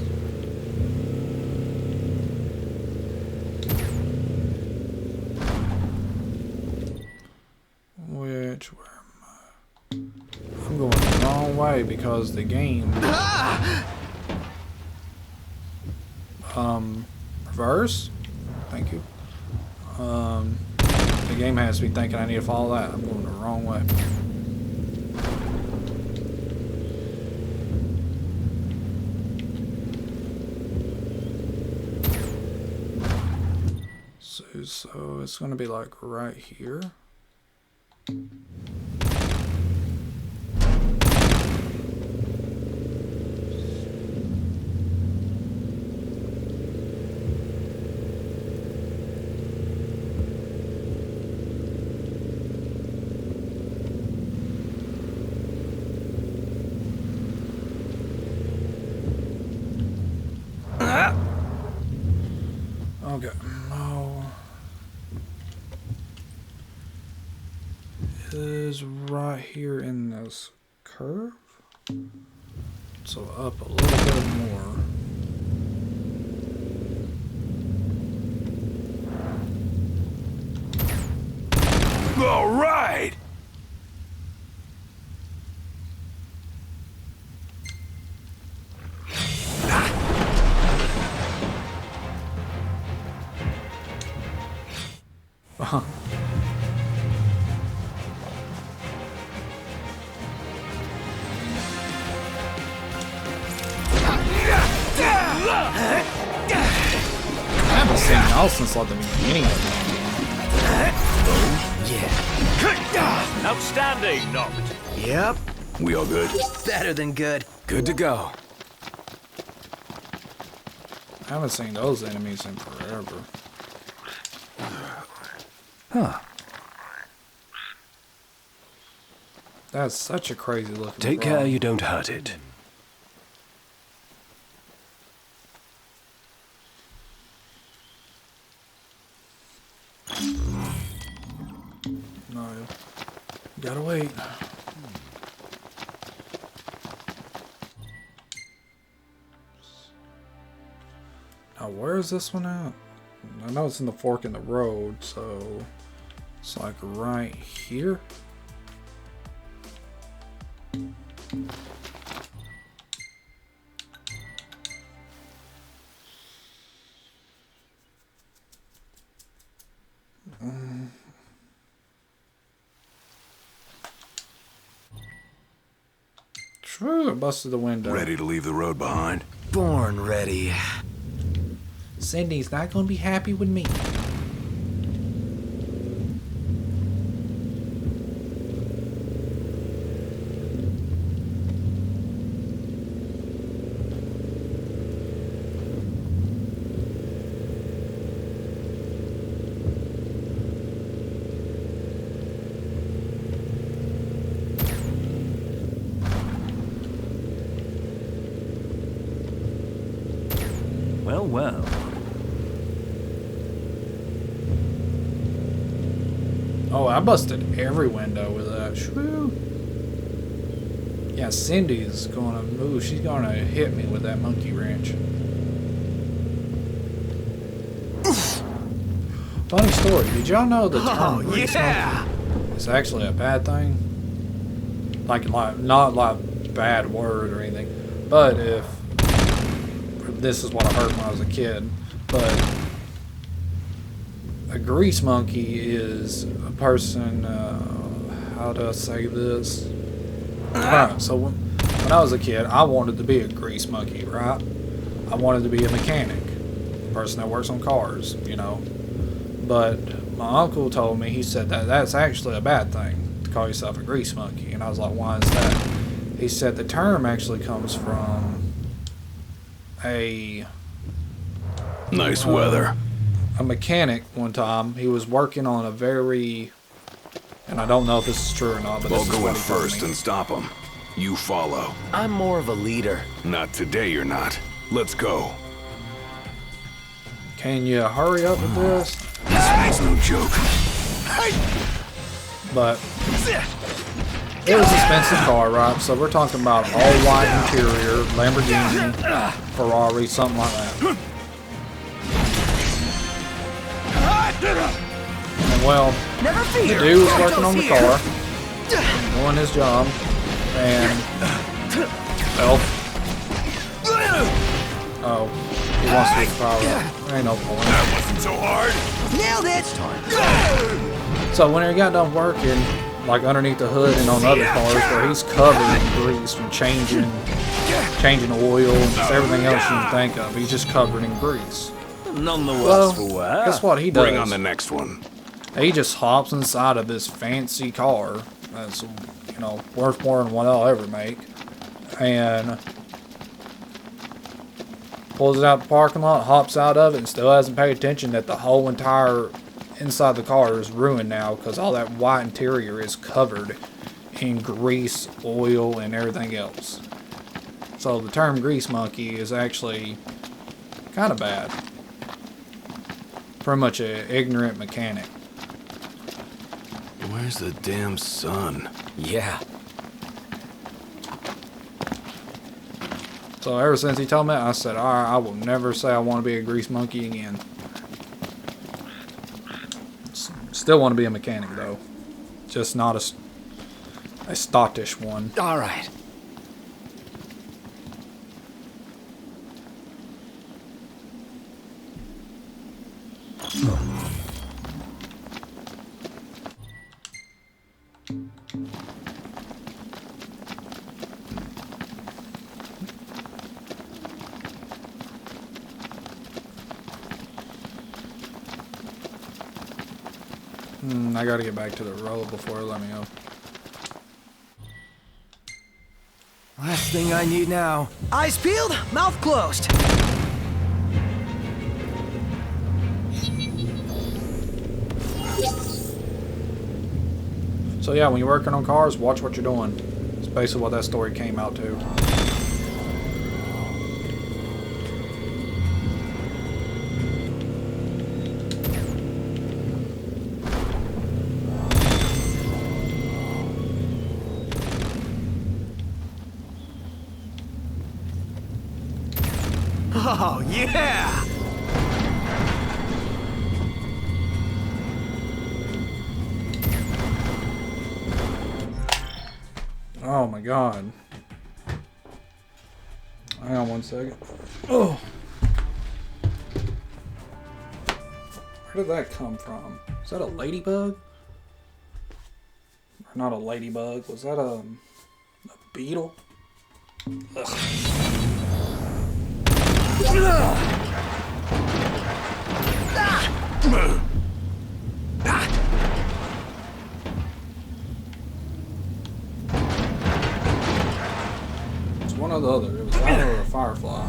Where am I? I'm going the wrong way because the game. Reverse? Thank you. The game has me thinking I need to follow that. I'm going the wrong way. So it's going to be like right here. Okay, no. Is right here in this curve. So up a little bit more. All right! I haven't seen y'all since like the beginning of the Outstanding, Noctis. Yep, We all good? better than good. Good to go. I haven't seen those enemies in forever. Huh. That's such a crazy looking Take frog. care you don't hurt it. No. Gotta wait. Now, where is this one at? I know it's in the fork in the road, so it's like right here. True, I busted the window. Ready to leave the road behind? Born ready. Cindy's not gonna be happy with me. Well, well. Oh, I busted every window with that. Shoo. Yeah, Cindy's gonna move. She's gonna hit me with that monkey wrench. Funny story. Did y'all know the term grease monkey is actually a bad thing? Like not like bad word or anything. But if this is what I heard when I was a kid, but a grease monkey is a person, how do I say this? Alright, so when I was a kid, I wanted to be a grease monkey, right? I wanted to be a mechanic, a person that works on cars, you know. But my uncle told me, he said that that's actually a bad thing, to call yourself a grease monkey. And I was like, why is that? He said the term actually comes from a Nice weather. mechanic one time. He was working on a very, and I don't know if this is true or not, but I'll this is go what in he told first me. and stop them. You follow. I'm more of a leader. Not today, you're not. Let's go. Can you hurry up with this? This thing's no joke. But it was an expensive car, right? So we're talking about all white interior, Lamborghini, Ferrari, something like that. And well, Never the fear. dude was working Prompto's on the here. car, doing his job, and well, oh, he wants to power up. Ain't no point. That wasn't so hard. Nailed it. So when he got done working, like underneath the hood and on other cars, where he's covered in grease from changing oil and just everything else you can think of, he's just covered in grease. None the Well, worse for wear. guess what he does? Bring on the next one. He just hops inside of this fancy car that's, you know, worth more than what I'll ever make, and pulls it out the parking lot, hops out of it, and still hasn't paid attention that the whole entire inside the car is ruined now because all that white interior is covered in grease, oil, and everything else. So the term grease monkey is actually kind of bad. pretty much an ignorant mechanic. Where's the damn sun? Yeah. So ever since he told me that, I said, alright, I will never say I want to be a grease monkey again. Still want to be a mechanic though. Just not a stottish one. All right. I gotta get back to the road before they let me go. Last thing I need now. Eyes peeled, mouth closed. So yeah, when you're working on cars, watch what you're doing. It's basically what that story came out to. Oh, yeah! Oh my god. Hang on one second. Oh! Where did that come from? Is that a ladybug? Or not a ladybug. Was that a beetle? Ugh. It's one or the other. It was that or a firefly.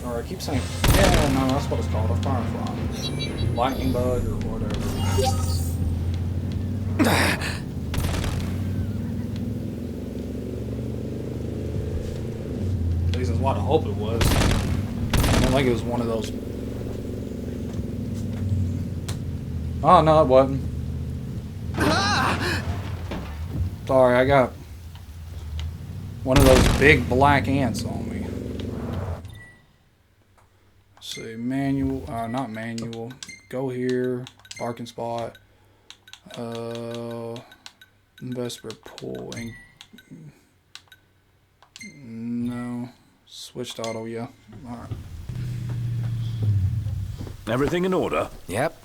Or I keep saying, yeah, no, that's what it's called, a firefly. Lightning bug or whatever. At least that's what I hope it was. I don't think it was one of those. Oh, no, it wasn't. Sorry, I got one of those big black ants on me. Let's see, manual, not manual. Go here, parking spot. Investor pool. No. Switched auto, yeah. Alright. Everything in order? Yep.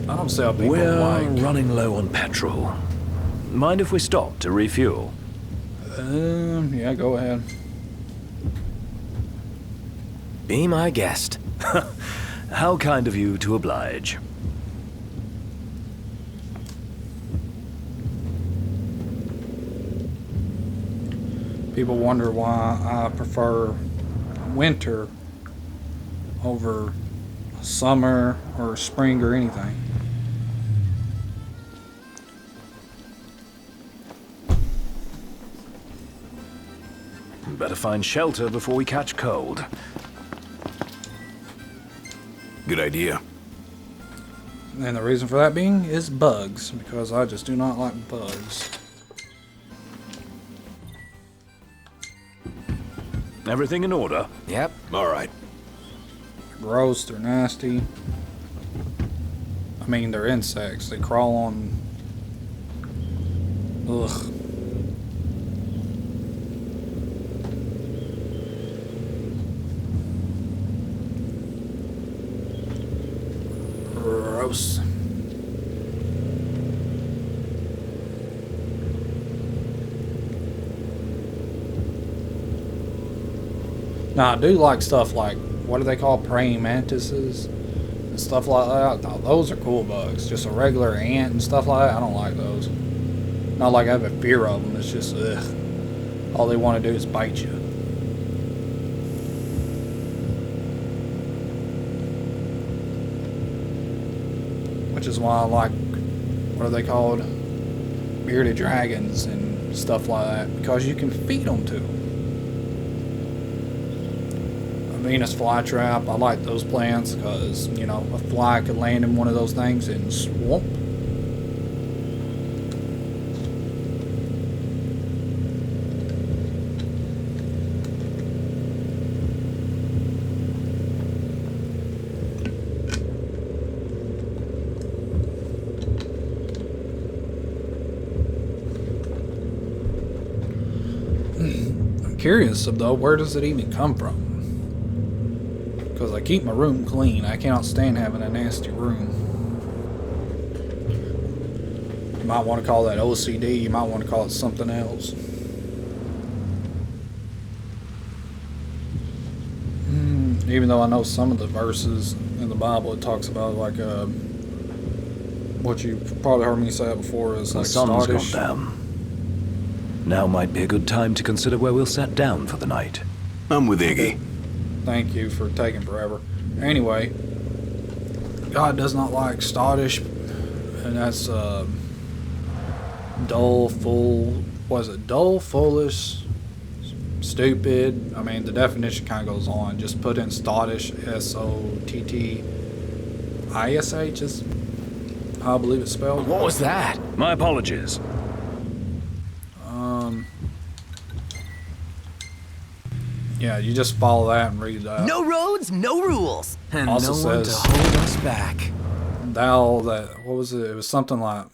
I don't see how people We're like. running low on petrol. Mind if we stop to refuel? Yeah, go ahead. Be my guest. How kind of you to oblige. People wonder why I prefer winter over summer or spring or anything. Better find shelter before we catch cold. Good idea. And the reason for that being is bugs, because I just do not like bugs. Everything in order? Yep. All right. Gross, they're nasty. I mean, they're insects. They crawl on... Ugh. Gross. Now, I do like stuff like, what do they call praying mantises? And stuff like that. Now, those are cool bugs. Just a regular ant and stuff like that, I don't like those. Not like I have a fear of them, it's just, ugh. All they want to do is bite you. Which is why I like, what are they called? Bearded dragons and stuff like that. Because you can feed them to them. Venus flytrap, I like those plants because, you know, a fly could land in one of those things and swamp. I'm curious though, where does it even come from? Because I keep my room clean. I cannot stand having a nasty room. You might want to call that OCD. You might want to call it something else. Even though I know some of the verses in the Bible, it talks about like what you've probably heard me say before is The like sun's Scottish. gone down. Now might be a good time to consider where we'll set down for the night. I'm with Iggy. Thank you for taking forever. Anyway, God does not like stoddish, and that's dull, full. Was it dull, foolish, stupid? I mean, the definition kind of goes on. Just put in stoddish, SOTTISH, is how I believe it's spelled. What was that? My apologies. Yeah, you just follow that and read that. No roads, no rules. And Also no one to says- hold us back. Thou that, what was it? It was something like,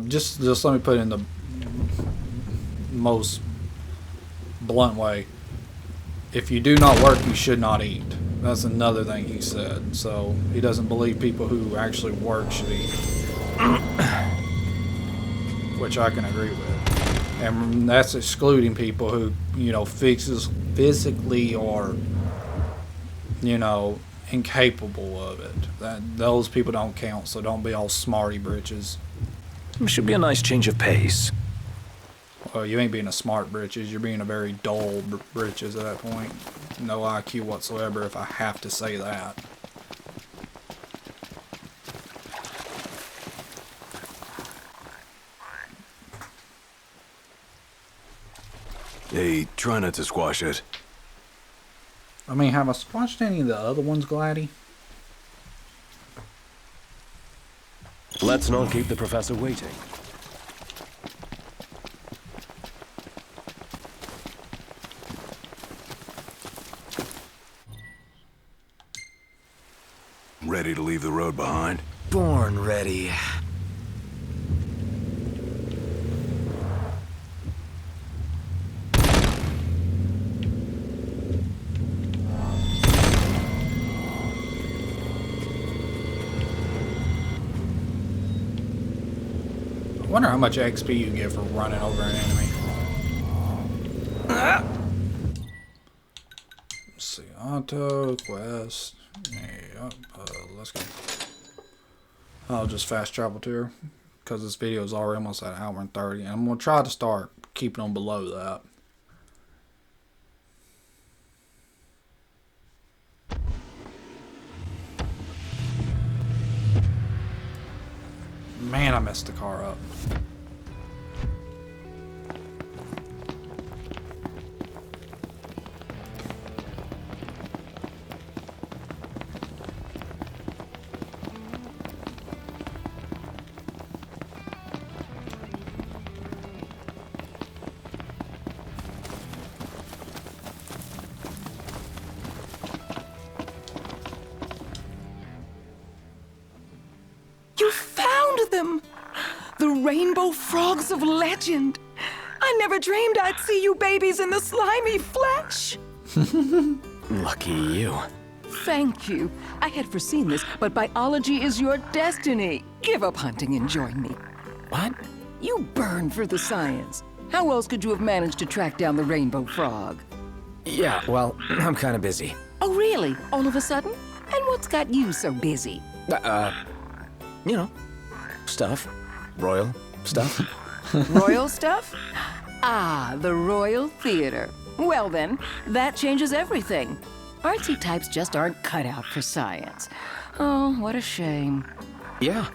just let me put it in the most blunt way. If you do not work, you should not eat. That's another thing he said. So he doesn't believe people who actually work should eat, which I can agree with. And that's excluding people who, you know, physically or, you know, incapable of it. Those people don't count, so don't be all smarty britches. Should be a nice change of pace. Well, you ain't being a smart britches, you're being a very dull britches at that point. No IQ whatsoever, if I have to say that. Hey, try not to squash it. I mean, have I squashed any of the other ones, Gladdy? Let's not keep the professor waiting. Ready to leave the road behind? Born ready. I wonder how much XP you get for running over an enemy. Let's see, auto, quest. Yeah, let's go. I'll just fast travel to her because this video is already almost at 1:30, and I'm gonna try to start keeping them below that. Man, I messed the car up. them. The rainbow frogs of legend. I never dreamed I'd see you babies in the slimy flesh. Lucky you. Thank you. I had foreseen this, but biology is your destiny. Give up hunting and join me. What? You burn for the science. How else could you have managed to track down the rainbow frog? Yeah, well, I'm kind of busy. Oh, really? All of a sudden? And what's got you so busy? You know, stuff. Royal stuff. Royal stuff? Ah, the Royal Theater. Well then, that changes everything. Artsy types just aren't cut out for science. Oh, what a shame. Yeah,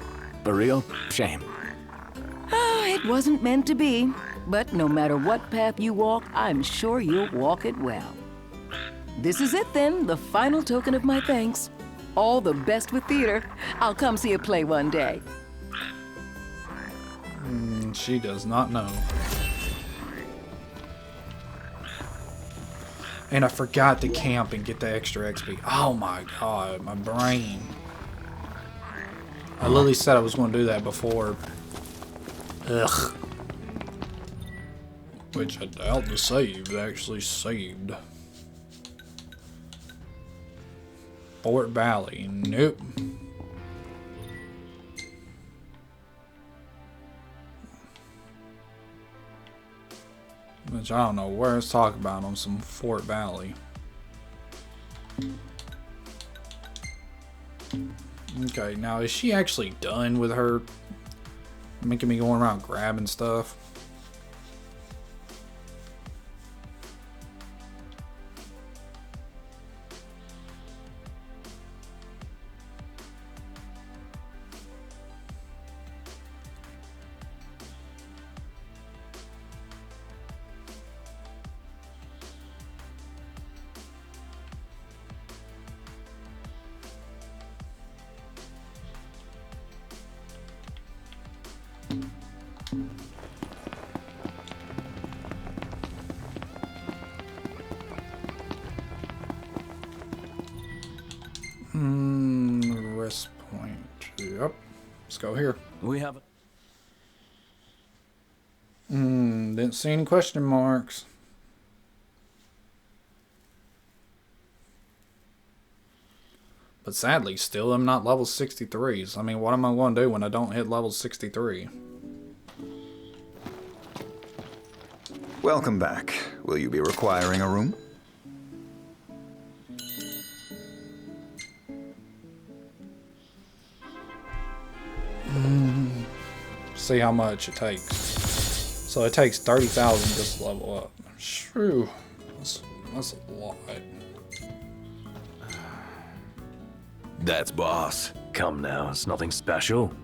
a real shame. Ah, it wasn't meant to be. But no matter what path you walk, I'm sure you'll walk it well. This is it then, the final token of my thanks. All the best with theater. I'll come see a play one day. She does not know. And I forgot to camp and get the extra XP. Oh my god, my brain. I literally said I was going to do that before. Ugh. Which I doubt the save actually saved. Fort Valley. Nope. Which I don't know where it's talking about on some Fort Valley. Okay, now is she actually done with her making me going around grabbing stuff? Rest point. Yep. Let's go here. We have it. Didn't see any question marks. But sadly, still am not level 63s. I mean, what am I going to do when I don't hit level 63? Welcome back. Will you be requiring a room? See how much it takes. So it takes 30,000 just to level up. Shoo. That's a lot. That's boss. Come now, it's nothing special.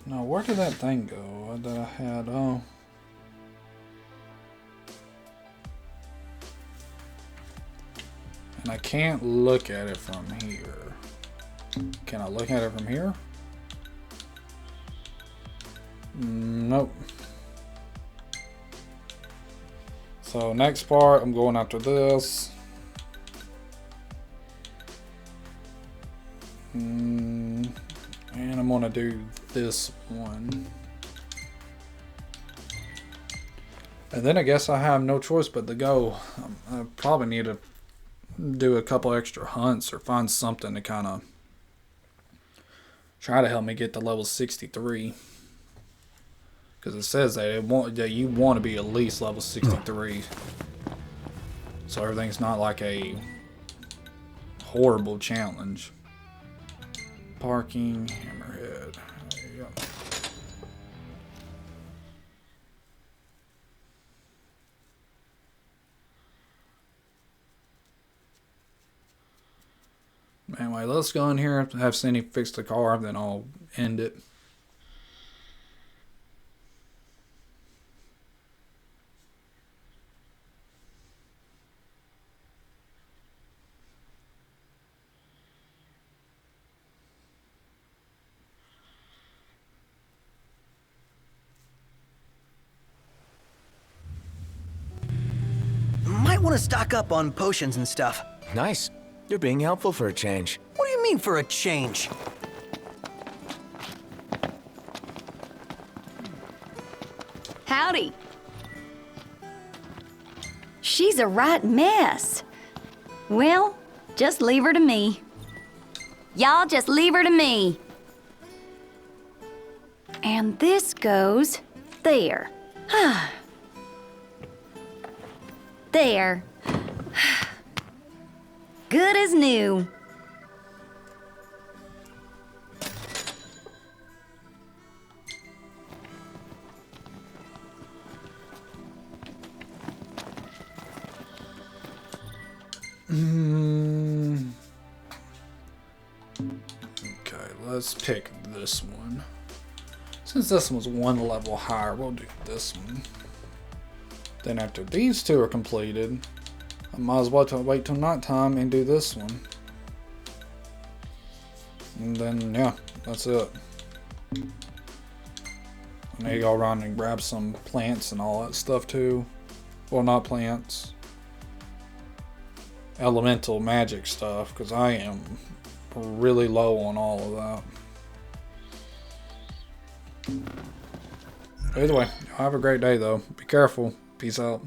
Now, where did that thing go that I had? Oh. And I can't look at it from here. Can I look at it from here? Nope. So next part, I'm going after this. And I'm gonna do this one. And then I guess I have no choice but to go. I probably need to do a couple extra hunts or find something to kind of try to help me get to level 63. Because it says that you want to be at least level 63. So everything's not like a horrible challenge. Parking, hammerhead. There you go. Anyway, let's go in here, have Cindy fix the car, then I'll end it. Might want to stock up on potions and stuff. Nice. You're being helpful for a change. What do you mean for a change? Howdy. She's a right mess. Well, just leave her to me. Y'all just leave her to me. And this goes there. There. Good as new. Okay, let's pick this one. Since this one's one level higher, we'll do this one. Then after these two are completed, I might as well wait till nighttime and do this one. And then, yeah, that's it. I need to go around and grab some plants and all that stuff too. Well, not plants. Elemental magic stuff, because I am really low on all of that. Either way, have a great day though. Be careful. Peace out.